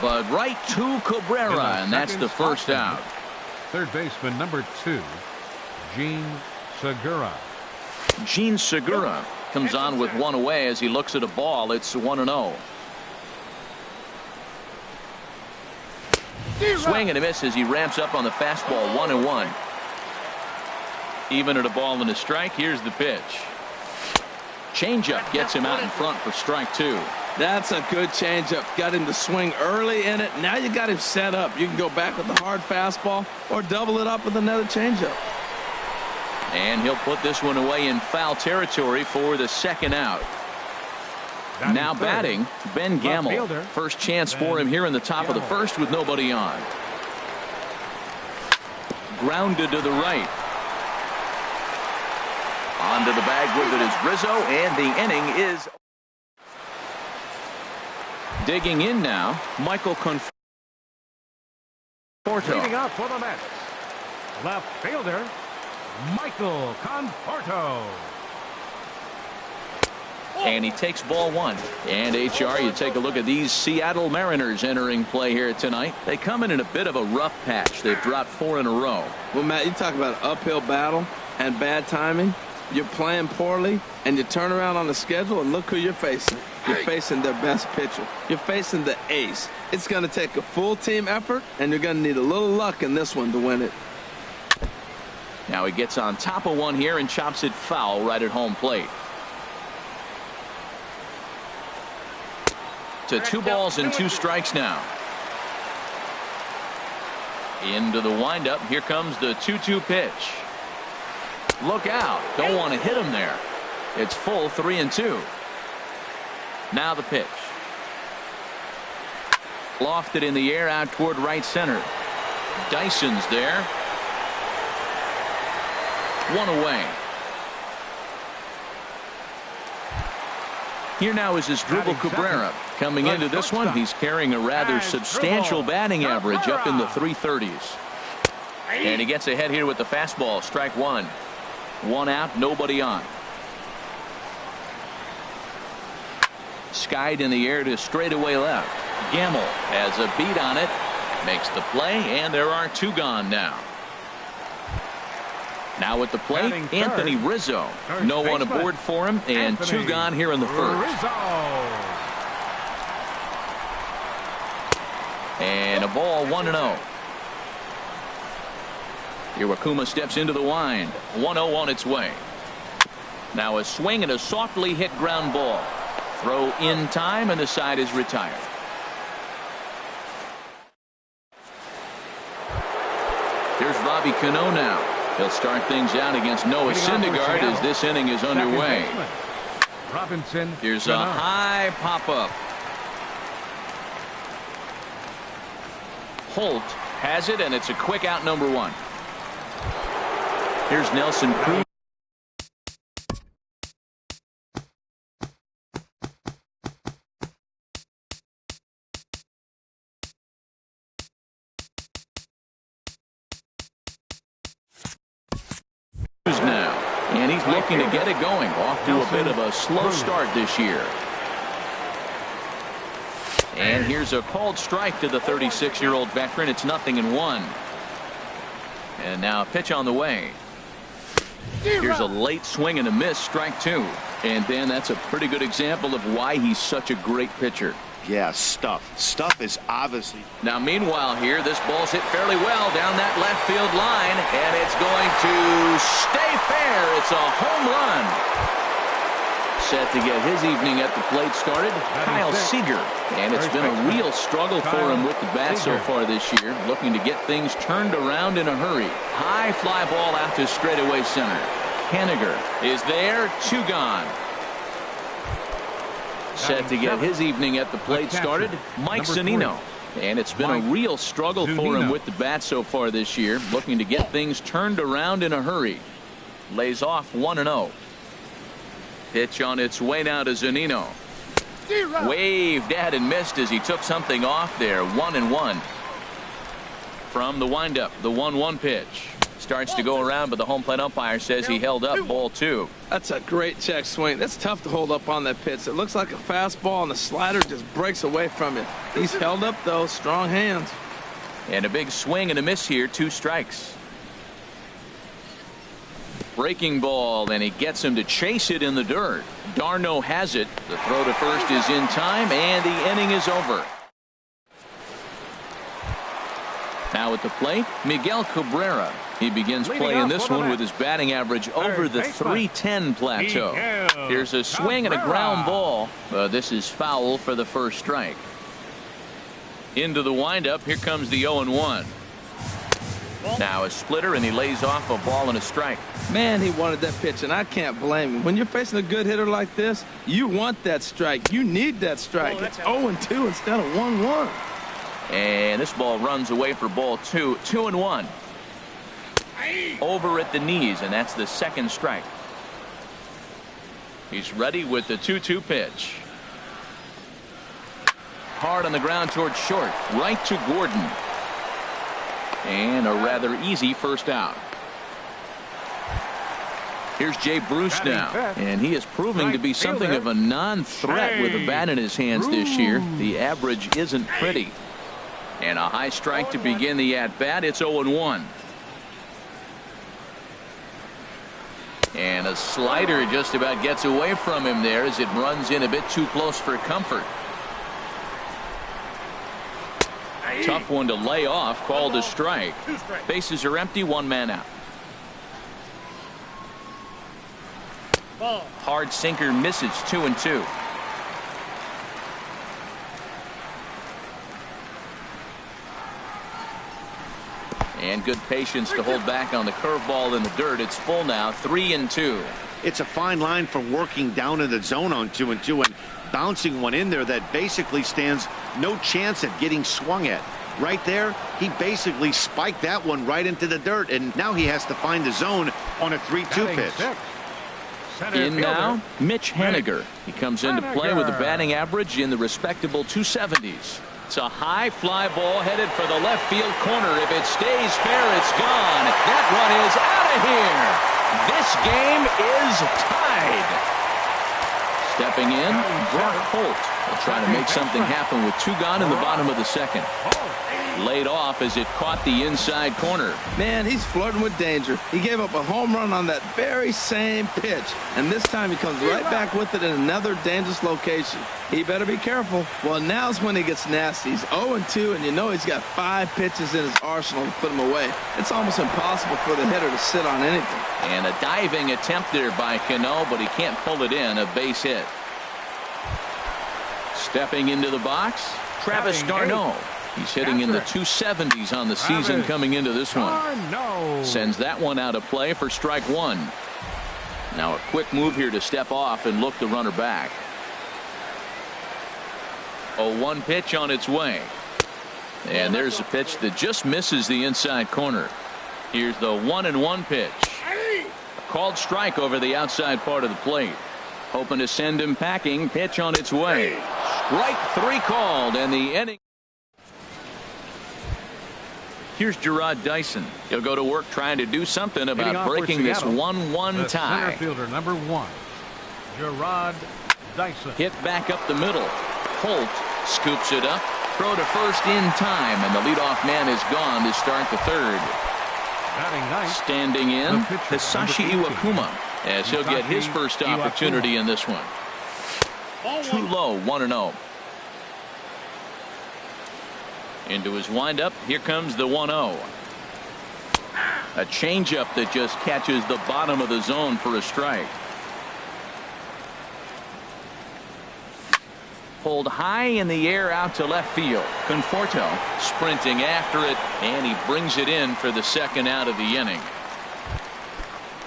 But right to Cabrera, and that's the first out. Third baseman, number 2, Gene Segura. Gene Segura comes on with one away as he looks at a ball. It's 1-0. Swing and a miss as he ramps up on the fastball. 1-1. Even at a ball and a strike. Here's the pitch. Changeup gets him out in front for strike 2. That's a good changeup. Got him to swing early in it. Now you got him set up. You can go back with the hard fastball or double it up with another changeup. And he'll put this one away in foul territory for the second out. Now batting, Ben Gamble. First chance for him here in the top of the first with nobody on. Grounded to the right. Onto the bag with it is Rizzo, and the inning is digging in now. Michael Conforto. Leading up for the Mets, left fielder Michael Conforto. And he takes ball 1. And HR, you take a look at these Seattle Mariners entering play here tonight. They come in a bit of a rough patch. They've dropped 4 in a row. Well, Matt, you talk about an uphill battle and bad timing. You're playing poorly, and you turn around on the schedule, and look who you're facing. You're facing their best pitcher. You're facing the ace. It's going to take a full team effort, and you're going to need a little luck in this one to win it. Now he gets on top of one here and chops it foul right at home plate. To 2 balls and 2 strikes now. Into the windup. Here comes the 2-2 pitch. Look out. Don't want to hit him there. It's full 3-2. Now the pitch. Lofted in the air out toward right center. Dyson's there. 1 away. Here now is Asdrubal Cabrera. Coming into this one, he's carrying a rather substantial batting average up in the 330s. And he gets ahead here with the fastball. Strike 1. 1 out, nobody on. Skied in the air to straightaway left. Gamble has a beat on it. Makes the play, and there are 2 gone now. Now at the plate, Anthony Rizzo. No one aboard for him, and 2 gone here in the first. And a ball, 1-0. Iwakuma steps into the wind. 1-0 on its way. Now a swing and a softly hit ground ball. Throw in time, and the side is retired. Here's Robbie Cano now. He'll start things out against Noah Syndergaard as this inning is underway. Here's a high pop-up. Holt has it, and it's a quick out, number 1. Here's Nelson Cruz. Now, and he's looking to get it going. Off to a bit of a slow start this year. And here's a called strike to the 36-year-old veteran. It's 0-1. And now a pitch on the way. Here's a late swing and a miss. Strike 2. And Dan, that's a pretty good example of why he's such a great pitcher. Yeah, Stuff is obviously. Now meanwhile here, this ball's hit fairly well down that left field line, and it's going to stay fair. It's a home run. Set to get his evening at the plate started, Kyle Seager. And it's been a real struggle for him with the bat so far this year, looking to get things turned around in a hurry. High fly ball out to straightaway center. Henniger is there. 2 gone. Set to get his evening at the plate started, Mike Zunino. And it's been a real struggle for him with the bat so far this year, looking to get things turned around in a hurry. Lays off 1-0. Pitch on its way now to Zunino. Waved at and missed as he took something off there. 1-1. From the windup, the 1-1 pitch. Starts to go around, but the home plate umpire says he held up ball 2. That's a great check swing. That's tough to hold up on that pitch. It looks like a fastball, and the slider just breaks away from it. He's held up, though. Strong hands. And a big swing and a miss here. 2 strikes. Breaking ball, and he gets him to chase it in the dirt. Darno has it. The throw to first is in time, and the inning is over. Now at the plate, Miguel Cabrera. He begins playing this one with his batting average over the .310 plateau. Here's a swing and a ground ball. This is foul for the first strike. Into the windup. Here comes the 0-1. Now a splitter, and he lays off a ball and a strike. Man, he wanted that pitch, and I can't blame him. When you're facing a good hitter like this, you want that strike. You need that strike. It's 0-2 instead of 1-1. And this ball runs away for ball 2. 2-1. Over at the knees, and that's the second strike. He's ready with the 2-2 pitch. Hard on the ground towards short. Right to Gordon. And a rather easy first out. Here's Jay Bruce now, and he is proving to be something of a non-threat with a bat in his hands this year. The average isn't pretty. And a high strike to begin the at-bat. It's 0-1. And a slider just about gets away from him there as it runs in a bit too close for comfort. Tough one to lay off, called a strike. Bases are empty, 1 man out. Hard sinker misses. 2-2. And good patience to hold back on the curveball in the dirt. It's full now. 3-2. It's a fine line for working down in the zone on 2-2 and bouncing one in there that basically stands no chance at getting swung at. Right there, he basically spiked that one right into the dirt, and now he has to find the zone on a 3-2 pitch. In now, Mitch Haniger. He comes into play with a batting average in the respectable 270s. It's a high fly ball headed for the left field corner. If it stays fair, it's gone. That one is out of here. This game is tied. Stepping in, Brock Holt will try to make something happen with 2 gone in the bottom of the second. Laid off as it caught the inside corner. Man, he's flirting with danger. He gave up a home run on that very same pitch, and this time he comes right back with it in another dangerous location. He better be careful. Well, now's when he gets nasty. He's 0-2, and you know he's got 5 pitches in his arsenal to put him away. It's almost impossible for the hitter to sit on anything. And a diving attempt there by Cano, but he can't pull it in. A base hit. Stepping into the box, Travis d'Arnaud. He's hitting in the 270s on the season coming into this one. Sends that one out of play for strike 1. Now a quick move here to step off and look the runner back. 0-1 pitch on its way. And there's a pitch that just misses the inside corner. Here's the 1-1 pitch. A called strike over the outside part of the plate. Hoping to send him packing. Pitch on its way. Strike 3 called, and the inning. Here's Gerard Dyson. He'll go to work trying to do something about breaking this 1-1 tie. Center fielder number 1, Gerard Dyson. Hit back up the middle. Holt scoops it up. Throw to first in time, and the leadoff man is gone to start the third. Standing in, Hisashi Iwakuma, as he'll get his first opportunity in this one. Too low, 1-0. Into his windup. Here comes the 1-0. A changeup that just catches the bottom of the zone for a strike. Pulled high in the air out to left field. Conforto sprinting after it, and he brings it in for the second out of the inning.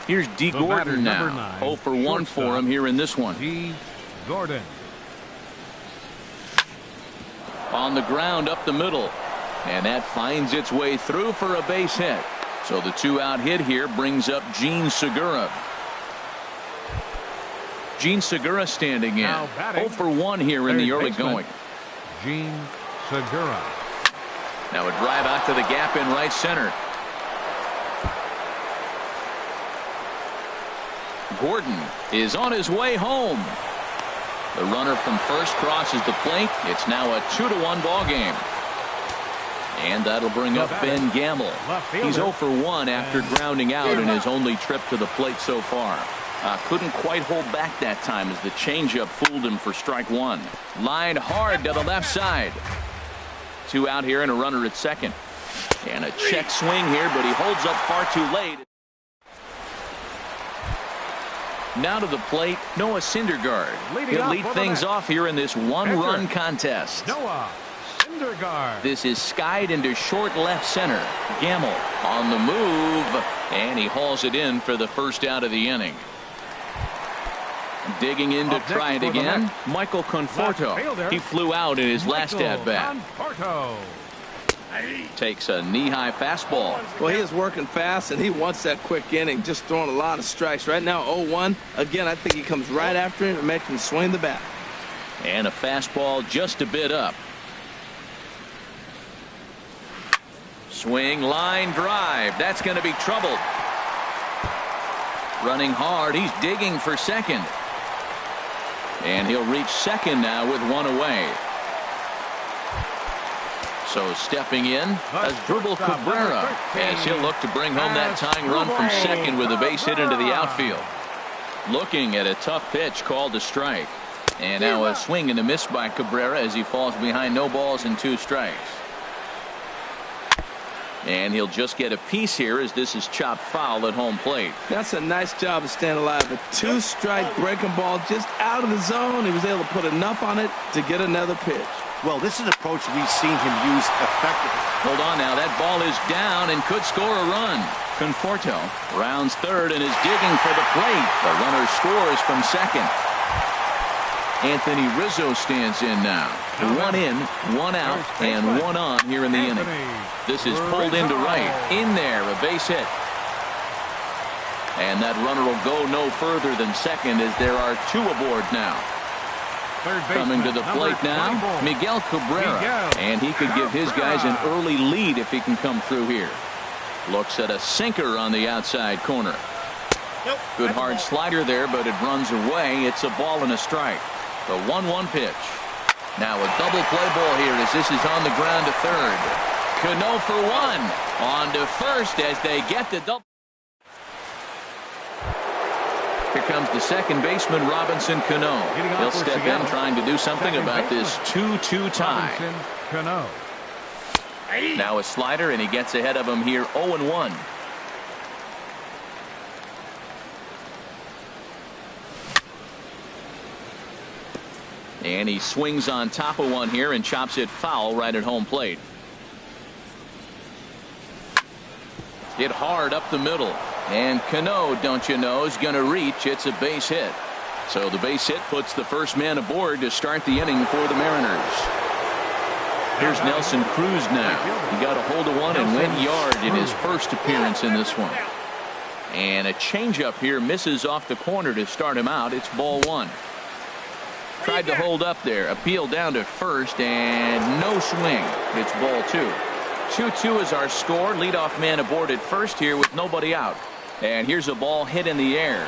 Here's D. Gordon now. 0 for 1 for him here in this one. D. Gordon. on the ground up the middle. And that finds its way through for a base hit. So the 2-out hit here brings up Gene Segura. Gene Segura standing in. 0 for 1 here in the early going. Gene Segura. Now a drive out to the gap in right center. Gordon is on his way home. The runner from first crosses the plate. It's now a 2-1 ball game. And that'll bring up Ben Gamble. He's 0 for 1 after grounding out in his only trip to the plate so far. Couldn't quite hold back that time as the changeup fooled him for strike 1. Lined hard to the left side. 2 out here and a runner at second. And a check swing here, but he holds up far too late. Now to the plate, Noah Syndergaard. He'll lead things off here in this one-run contest. Noah Syndergaard. This is skied into short left center. Gamble on the move, and he hauls it in for the first out of the inning. Digging in to try it again, Michael Conforto. He flew out in his last at-bat. Takes a knee-high fastball. Well, he is working fast, and he wants that quick inning, just throwing a lot of strikes. Right now, 0-1. Again, I think he comes right after him and makes him swing the bat. And a fastball just a bit up. Swing, line, drive. That's going to be trouble. Running hard. He's digging for second. And he'll reach second now with 1 away. So stepping in, Asdrubal Cabrera, as he'll look to bring home that tying run from second with a base hit into the outfield. Looking at a tough pitch called a strike. And now a swing and a miss by Cabrera as he falls behind no balls and 2 strikes. And he'll just get a piece here as this is chopped foul at home plate. That's a nice job of staying alive. A 2-strike breaking ball just out of the zone. He was able to put enough on it to get another pitch. Well, this is an approach we've seen him use effectively. Hold on now. That ball is down and could score a run. Conforto rounds third and is digging for the plate. The runner scores from second. Anthony Rizzo stands in now. 1 in, 1 out, and 1 on here in the inning. This is pulled into right. In there, a base hit. And that runner will go no further than second as there are 2 aboard now. Coming to the plate now, Miguel Cabrera. And he could give his guys an early lead if he can come through here. Looks at a sinker on the outside corner. Good hard slider there, but it runs away. It's a ball and a strike. The 1-1 pitch. Now a double play ball here as this is on the ground to third. Cano for 1. On to first as they get the double. Here comes the second baseman, Robinson Cano. He'll step in trying to do something about this 2-2 tie. Now a slider, and he gets ahead of him here 0-1. And he swings on top of one here and chops it foul right at home plate. Hit hard up the middle. And Cano, don't you know, is going to reach. It's a base hit. So the base hit puts the first man aboard to start the inning for the Mariners. Here's Nelson Cruz now. He got a hold of one and went yard in his first appearance in this one. And a changeup here misses off the corner to start him out. It's ball 1. Tried to hold up there. Appeal down to first and no swing. It's ball 2. 2-2 is our score. Leadoff man aboard at first here with nobody out. And here's a ball hit in the air.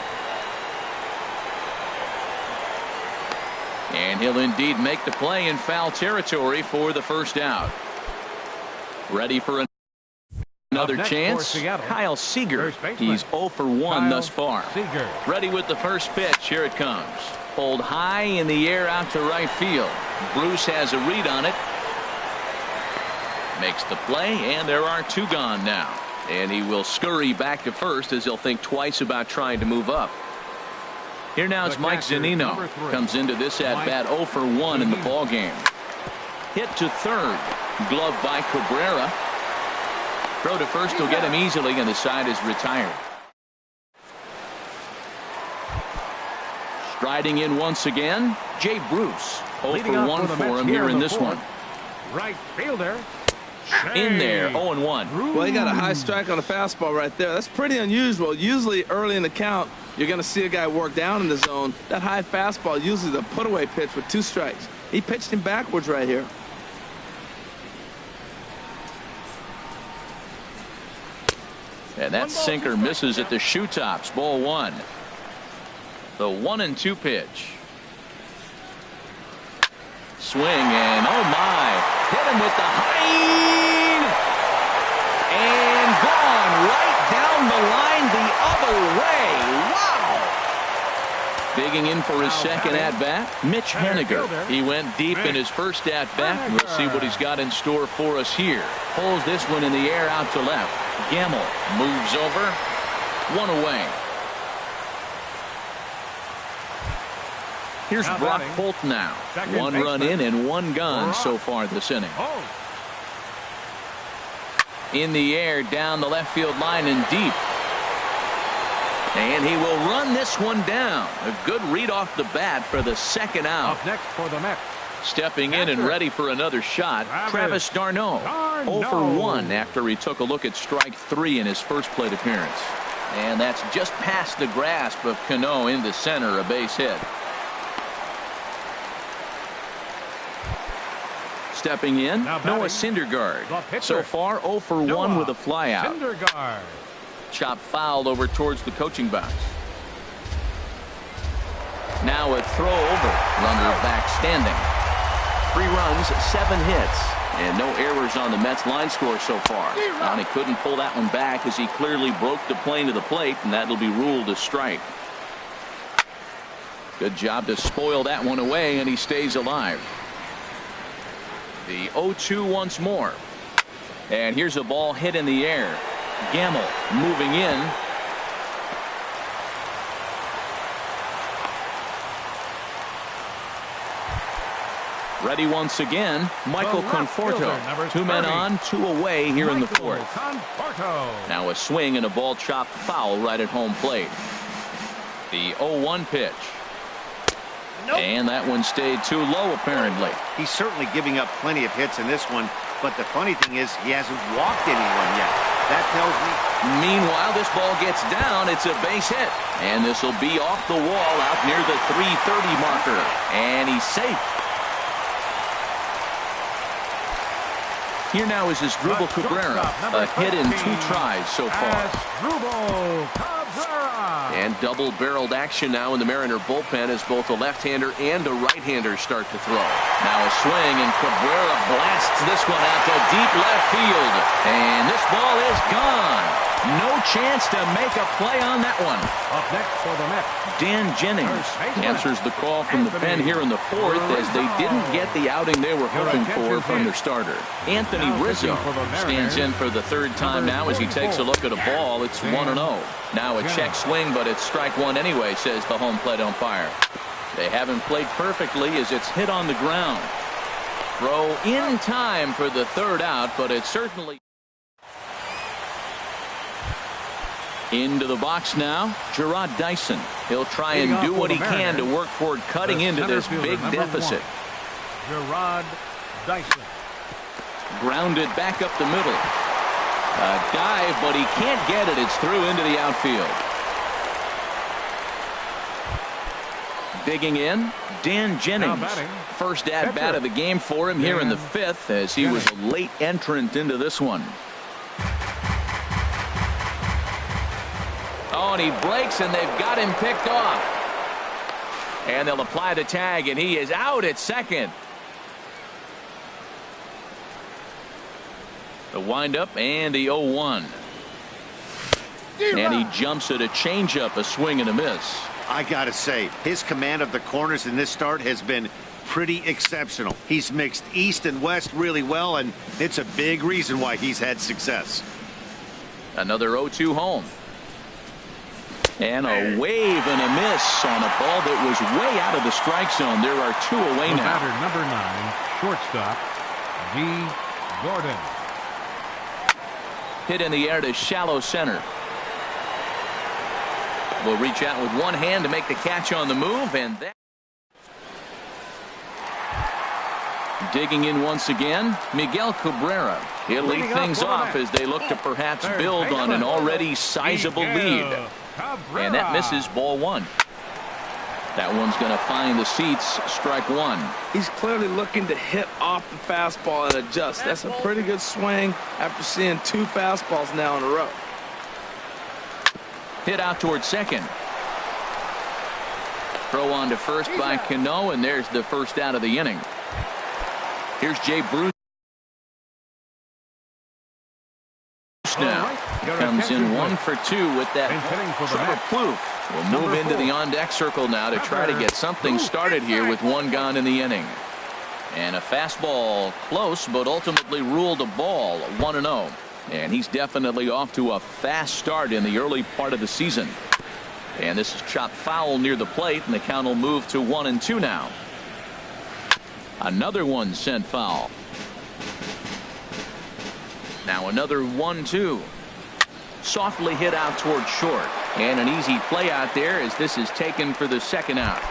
And he'll indeed make the play in foul territory for the first out. Ready for another chance. Kyle Seager. He's 0 for 1 thus far. Ready with the first pitch. Here it comes. Pulled high in the air out to right field. Bruce has a read on it. Makes the play, and there are 2 gone now. And he will scurry back to first as he'll think twice about trying to move up. Here now is Mike Zunino. Comes into this at bat 0 for 1 in the ball game. Hit to third. Glove by Cabrera. Throw to first will get him easily, and the side is retired. Striding in once again, Jay Bruce. 0 for 1 for him here in this one. Right fielder. In there, 0-1. Well, he got a high strike on a fastball right there. That's pretty unusual. Usually early in the count, you're going to see a guy work down in the zone. That high fastball usually the put-away pitch with 2 strikes. He pitched him backwards right here. And that sinker misses at the shoe tops. Ball 1. The 1-2 pitch. Swing and oh my. Hit him with the height. And gone right down the line the other way. Wow. Digging in for his second at-bat, Mitch Haniger. He went deep in his first at-bat. We'll see what he's got in store for us here. Pulls this one in the air out to left. Gamble moves over. 1 away. Here's Brock Holt now. 1 run in and 1 gone so far this inning. In the air down the left field line and deep. And he will run this one down. A good read off the bat for the second out. Up next for the Mets. Stepping in and ready for another shot, Travis d'Arnaud. 0 for 1 after he took a look at strike 3 in his first plate appearance. And that's just past the grasp of Cano into center, a base hit. Stepping in, Noah Syndergaard. So far, 0 for 1 with a flyout. Syndergaard. Chop fouled over towards the coaching box. Now a throw over. Runner back standing. 3 runs, 7 hits, and no errors on the Mets line score so far. And he couldn't pull that one back as he clearly broke the plane to the plate, and that'll be ruled a strike. Good job to spoil that one away, and he stays alive. The 0-2 once more. And here's a ball hit in the air. Gamble moving in. Ready once again, Michael Conforto. 2 men on, 2 away here in the 4th. Now a swing and a ball chopped foul right at home plate. The 0-1 pitch. And that one stayed too low apparently. He's certainly giving up plenty of hits in this one, but the funny thing is he hasn't walked anyone yet. That tells me. Meanwhile, this ball gets down. It's a base hit. And this will be off the wall out near the 330 marker. And he's safe. Here now is Asdrubal Cabrera, a hit in 2 tries so far. And double-barreled action now in the Mariner bullpen as both a left-hander and a right-hander start to throw. Now a swing, and Cabrera blasts this one out to deep left field. And this ball is gone. No chance to make a play on that one. Up next for the Mets, Dan Jennings answers the call from the pen here in the 4th as they didn't get the outing they were hoping for from their starter. Anthony Rizzo stands in for the 3rd time now as he takes a look at a ball. It's 1-0. Now a check swing, but it's strike 1 anyway, says the home plate umpire. They haven't played perfectly as it's hit on the ground. Throw in time for the 3rd out, but it's certainly. Into the box now, Gerard Dyson. He'll try and do what he can to work toward cutting into this big deficit. Gerard Dyson. Grounded back up the middle. A dive, but he can't get it. It's through into the outfield. Digging in, Dan Jennings. First at-bat of the game for him here in the 5th as he was a late entrant into this one. Oh, and he breaks, and they've got him picked off. And they'll apply the tag, and he is out at second. The windup and the 0-1. And he jumps at a changeup, a swing and a miss. I gotta say, his command of the corners in this start has been pretty exceptional. He's mixed east and west really well, and it's a big reason why he's had success. Another 0-2 home. And a wave and a miss on a ball that was way out of the strike zone. There are 2 away now. Batter number 9, shortstop, G. Gordon. Hit in the air to shallow center. Will reach out with one hand to make the catch on the move, and that. Digging in once again, Miguel Cabrera. He'll lead things off as they look to perhaps build on an already sizable lead. And that misses ball one. That one's going to find the seats, strike one. He's clearly looking to hit off the fastball and adjust. That's a pretty good swing after seeing 2 fastballs now in a row. Hit out towards second. Throw on to first by Cano, and there's the first out of the inning. Here's Jay Bruce now. Comes in 1 for 2 with that. Trevor Plouffe will move into the on-deck circle now to try to get something started here with 1 gone in the inning. And a fastball close, but ultimately ruled a ball, 1-0. And he's definitely off to a fast start in the early part of the season. And this is chopped foul near the plate, and the count will move to 1-2 now. Another one sent foul. Now another 1-2. Softly hit out towards short. And an easy play out there as this is taken for the second out.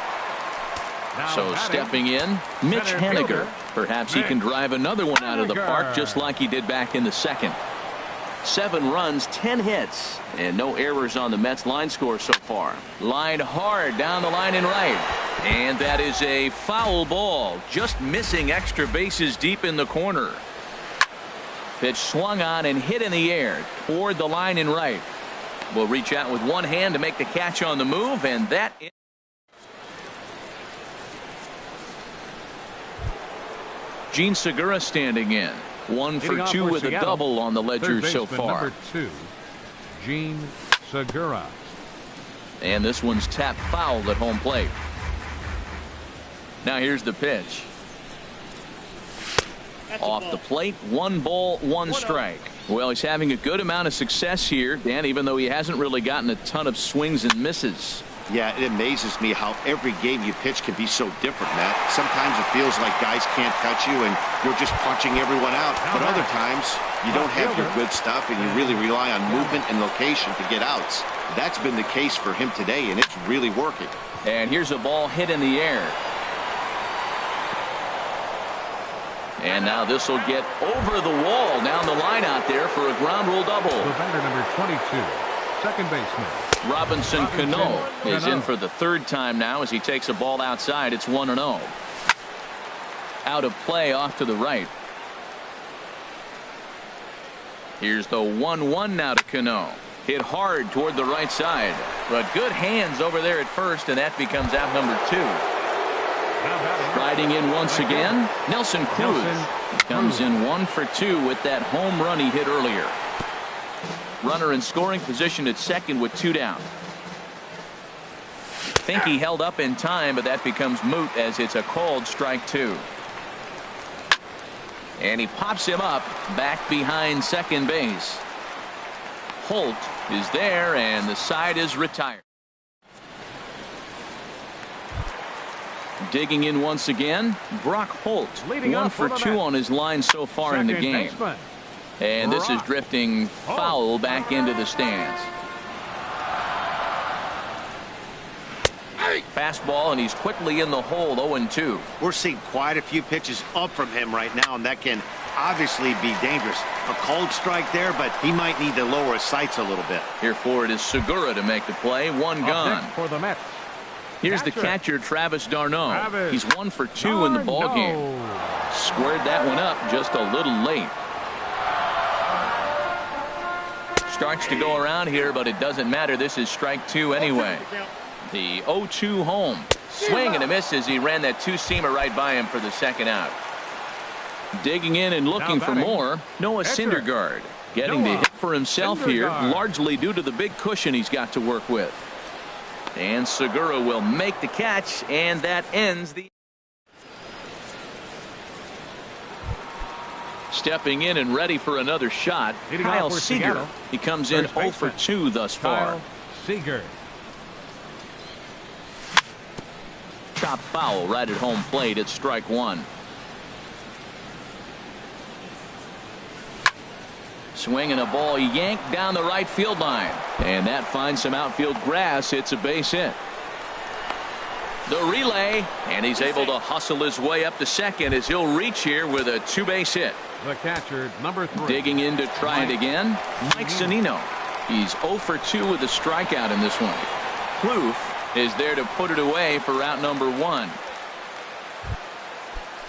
So stepping in, Mitch Haniger. Perhaps he can drive another one out of the park just like he did back in the second. 7 runs, 10 hits, and no errors on the Mets line score so far. Lined hard down the line and right. And that is a foul ball, just missing extra bases deep in the corner. Pitch swung on and hit in the air toward the line and right. Will reach out with one hand to make the catch on the move, and that is Gene Segura standing in. 1 for 2 with a double on the ledger so far. Number 2, Gene Segura. And this one's tapped foul at home plate. Now here's the pitch. Off the plate, 1 ball, 1 strike. Well, he's having a good amount of success here, Dan, even though he hasn't really gotten a ton of swings and misses. Yeah, it amazes me how every game you pitch can be so different, Matt. Sometimes it feels like guys can't touch you and you're just punching everyone out. But other times, you don't have your good stuff and you really rely on movement and location to get outs. That's been the case for him today, and it's really working. And here's a ball hit in the air. And now this will get over the wall down the line out there for a ground rule double. The batter, number 22, second baseman Robinson Cano is in for the 3rd time now as he takes a ball outside. It's 1-0. Out of play off to the right. Here's the 1-1 now to Cano. Hit hard toward the right side, but good hands over there at first, and that becomes out number 2. Riding in once again, Nelson Cruz. Comes in 1 for 2 with that home run he hit earlier. Runner in scoring position at second with 2 down. Think he held up in time, but that becomes moot as it's a called strike 2. And he pops him up back behind second base. Holt is there, and the side is retired. Digging in once again, Brock Holt. 1 for 2 on his line so far in the game. And this is drifting foul back into the stands. Fastball, and he's quickly in the hole, 0-2. We're seeing quite a few pitches up from him right now, and that can obviously be dangerous. A cold strike there, but he might need to lower his sights a little bit. Here for it is Segura to make the play. 1 gone. For the Mets. Here's the catcher, Travis d'Arnaud. He's 1 for 2 in the ball game. Squared that one up just a little late. Starts to go around here, but it doesn't matter. This is strike 2 anyway. The 0-2 home. Swing and a miss as he ran that 2-seamer right by him for the second out. Digging in and looking for more, Noah Syndergaard. Getting the hit for himself here, largely due to the big cushion he's got to work with. And Segura will make the catch, and that ends the. Stepping in and ready for another shot, Kyle Seager. He comes in 0 for 2 thus far. Seager. Chop foul right at home plate. It's strike 1. Swinging a ball yanked down the right field line, and that finds some outfield grass. It's a base hit. The relay, and he's able to hustle his way up to second as he'll reach here with a two-base hit. The catcher, number 3. Digging in to try it again, Mike Zunino. He's 0 for 2 with a strikeout in this one. Kloof is there to put it away for out number 1.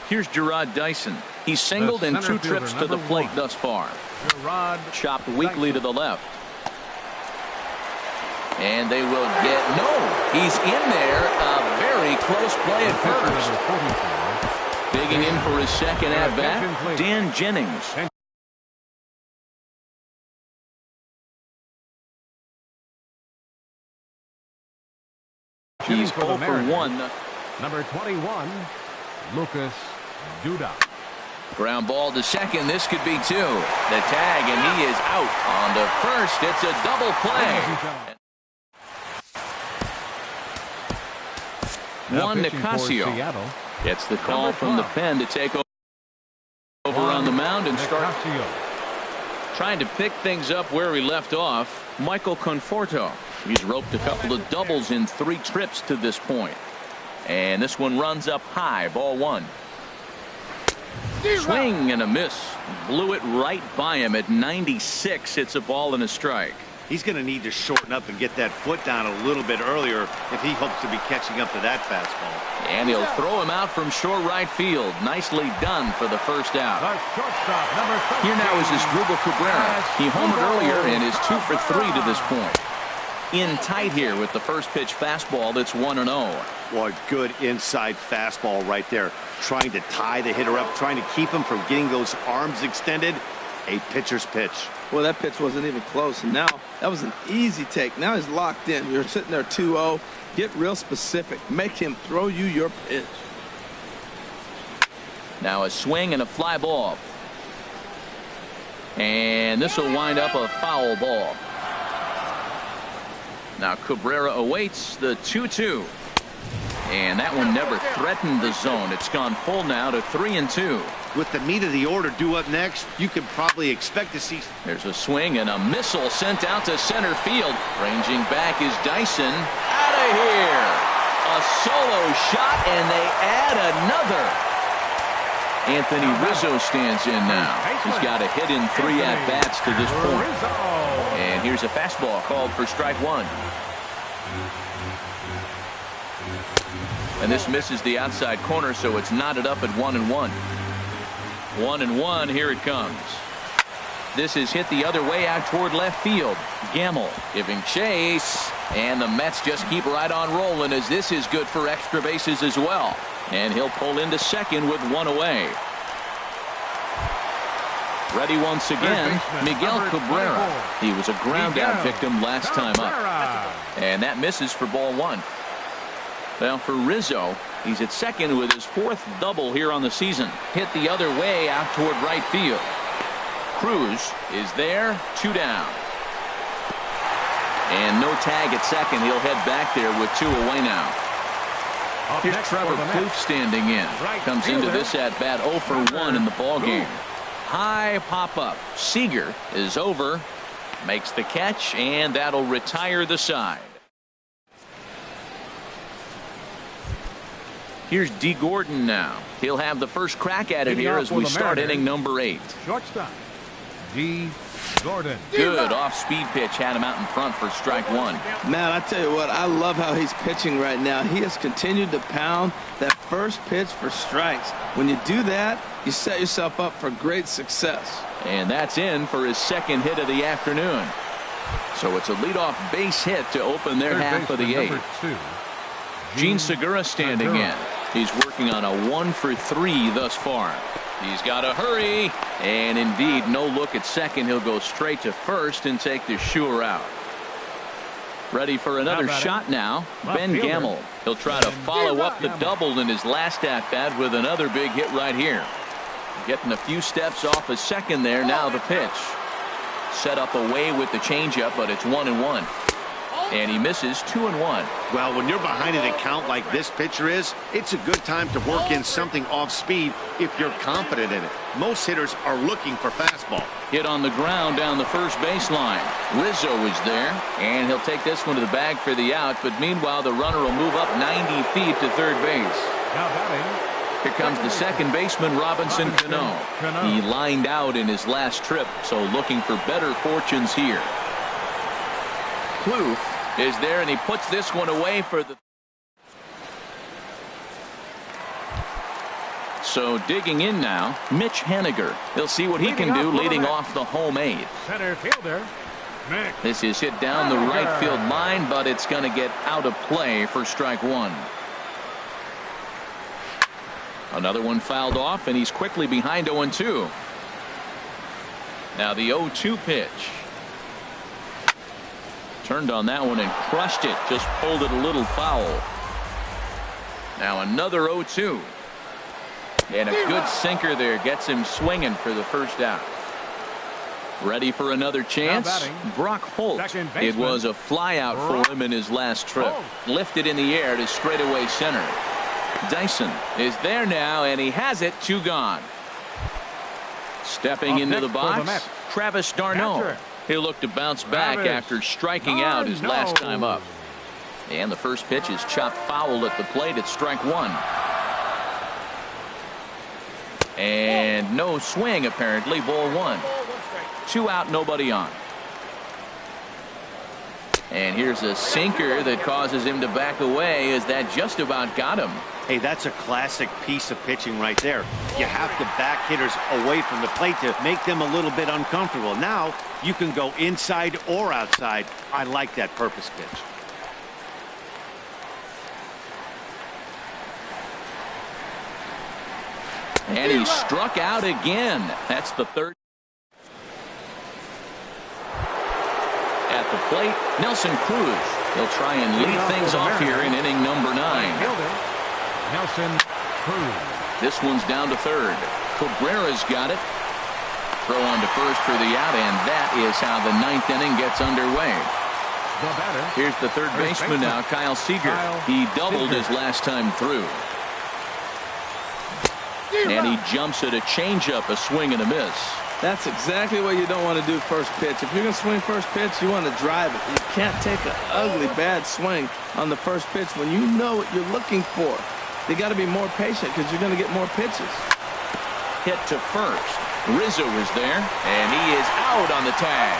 Here's Gerard Dyson. He's singled in 2 trips to the plate thus far. Chopped weakly to the left. And they will get he's in there. A very close play at first. Digging in for his second at bat, Dan Jennings. He's 0 for 1. Number 21, Lucas Duda. Ground ball to second. This could be 2. The tag, and he is out. On to first. It's a double play. Juan Nicasio gets the call from the pen to take over on the mound and start trying to pick things up where he left off. Michael Conforto. He's roped a couple of doubles in 3 trips to this point. And this one runs up high. Ball 1. Swing and a miss. Blew it right by him at 96. It's a ball and a strike. He's going to need to shorten up and get that foot down a little bit earlier if he hopes to be catching up to that fastball. And he'll throw him out from short right field. Nicely done for the first out. Here now is Asdrubal Cabrera. He homered earlier and is 2 for 3 to this point. In tight here with the first pitch fastball that's 1-0. What good inside fastball right there. Trying to tie the hitter up, trying to keep him from getting those arms extended. A pitcher's pitch. Well, that pitch wasn't even close, and now that was an easy take. Now he's locked in. You're sitting there 2-0. Get real specific. Make him throw you your pitch. Now a swing and a fly ball. And this will wind up a foul ball. Now Cabrera awaits the 2-2. And that one never threatened the zone. It's gone full now to 3-2. With the meat of the order due up next, you could probably expect to see. There's a swing and a missile sent out to center field. Ranging back is Dyson. Out of here. A solo shot, and they add another. Anthony Rizzo stands in now. He's got a hit in 3 at-bats to this point. And here's a fastball called for strike 1. And this misses the outside corner, so it's knotted up at 1-1. 1-1. Here it comes. This is hit the other way out toward left field. Gamble giving chase, and the Mets just keep right on rolling as this is good for extra bases as well. And he'll pull into second with 1 away. Ready once again, Miguel Cabrera. He was a ground out victim last time up. And that misses for ball 1. Well, for Rizzo, he's at second with his 4th double here on the season. Hit the other way out toward right field. Cruz is there, 2 down. And no tag at second. He'll head back there with 2 away now. Here's Trevor Kloof standing in. Comes into this at bat 0 for 1 in the ballgame. High pop up. Seager is over. Makes the catch, and that'll retire the side. Here's D. Gordon now. He'll have the first crack at it here as we start inning number 8. Shortstop, D. Gordon. Good off-speed pitch. Had him out in front for strike 1. Man, I tell you what, I love how he's pitching right now. He has continued to pound that first pitch for strikes. When you do that, you set yourself up for great success. And that's in for his second hit of the afternoon. So it's a leadoff base hit to open their half of the 8th. Gene Segura standing in. He's working on a 1 for 3 thus far. He's got to hurry, and indeed no look at second. He'll go straight to first and take the sure out. Ready for another shot now. Ben Gamble. He'll try to follow up the double in his last at bat with another big hit right here. Getting a few steps off a second there. Now the pitch. Set up away with the changeup, but it's 1-1. And he misses 2-1. Well, when you're behind an account like this pitcher is, it's a good time to work in something off speed if you're confident in it. Most hitters are looking for fastball. Hit on the ground down the first baseline. Rizzo is there, and he'll take this one to the bag for the out, but meanwhile the runner will move up 90 feet to third base. Now batting. Here comes the second baseman, Robinson Cano. He lined out in his last trip, so looking for better fortunes here. Kloof is there, and he puts this one away for the... So digging in now, Mitch Haniger. He'll see what he can do leading off the home eighth. Center fielder. This is hit down the right field line, but it's going to get out of play for strike one. Another one fouled off, and he's quickly behind 0-2. Now the 0-2 pitch. Turned on that one and crushed it. Just pulled it a little foul. Now another 0-2. And a good sinker there gets him swinging for the first out. Ready for another chance? Brock Holt. It was a flyout for him in his last trip. Lifted in the air to straightaway center. Dyson is there now, and he has it. 2 gone. Stepping into the box, Travis d'Arnaud. He'll look to bounce back after striking out his last time up. And the first pitch is chopped foul at the plate at strike one. And no swing, apparently. Ball one. 2 out, nobody on. And here's a sinker that causes him to back away, as that just about got him. Hey, that's a classic piece of pitching right there. You have to back hitters away from the plate to make them a little bit uncomfortable. Now you can go inside or outside. I like that purpose pitch. And he struck out again. That's the third. At the plate, Nelson Cruz. He'll try and lead things off here in inning number 9. Nelson Cruz. This one's down to third. Cabrera's got it. Throw on to first for the out, and that is how the 9th inning gets underway. Here's the third baseman now, Kyle Seager. He doubled his last time through. And he jumps at a changeup, a swing and a miss. That's exactly what you don't want to do first pitch. If you're going to swing first pitch, you want to drive it. You can't take an ugly, bad swing on the first pitch when you know what you're looking for. You got to be more patient because you're going to get more pitches. Hit to first. Rizzo is there, and he is out on the tag.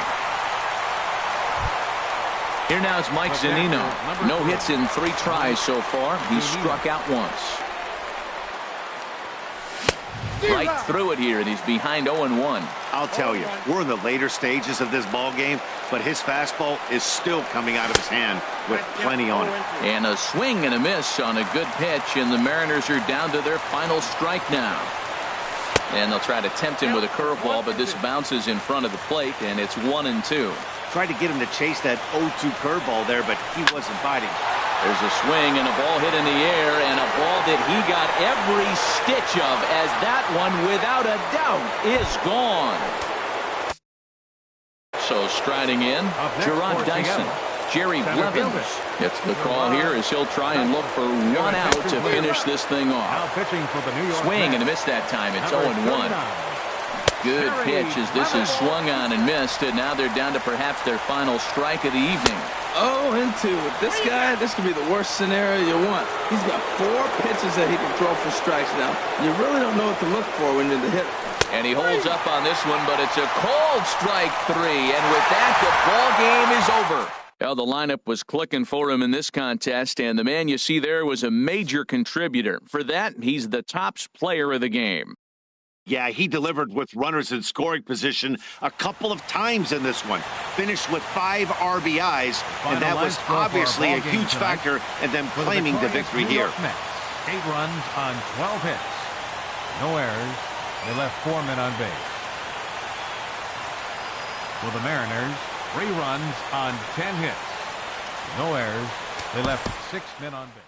Here now is Mike Zunino. No hits in 3 tries so far. He's struck out once. Right through it here, and he's behind 0-1. I'll tell you, we're in the later stages of this ball game, but his fastball is still coming out of his hand with plenty on it. And a swing and a miss on a good pitch, and the Mariners are down to their final strike now. And they'll try to tempt him with a curveball, but this bounces in front of the plate, and it's 1-2. Tried to get him to chase that 0-2 curveball there, but he wasn't biting. There's a swing and a ball hit in the air, and a ball that he got every stitch of, as that one, without a doubt, is gone. So striding in, Gerard Dyson. Jerry Blevins gets the call here as he'll try and look for 1 out to finish this thing off. Swing and a miss that time. It's 0-1. Good pitch as this is swung on and missed, and now they're down to perhaps their final strike of the evening. 0-2. With this guy, this could be the worst scenario you want. He's got 4 pitches that he can throw for strikes now. You really don't know what to look for when you're the hitter. And he holds up on this one, but it's a cold strike 3, and with that, the ball game is over. Well, the lineup was clicking for him in this contest, and the man you see there was a major contributor. For that, he's the top player of the game. Yeah, he delivered with runners in scoring position a couple of times in this one. Finished with 5 RBIs, and that was obviously a huge factor in them claiming the victory here. 8 runs on 12 hits. No errors. They left 4 men on base. For the Mariners, 3 runs on 10 hits. No errors. They left 6 men on base.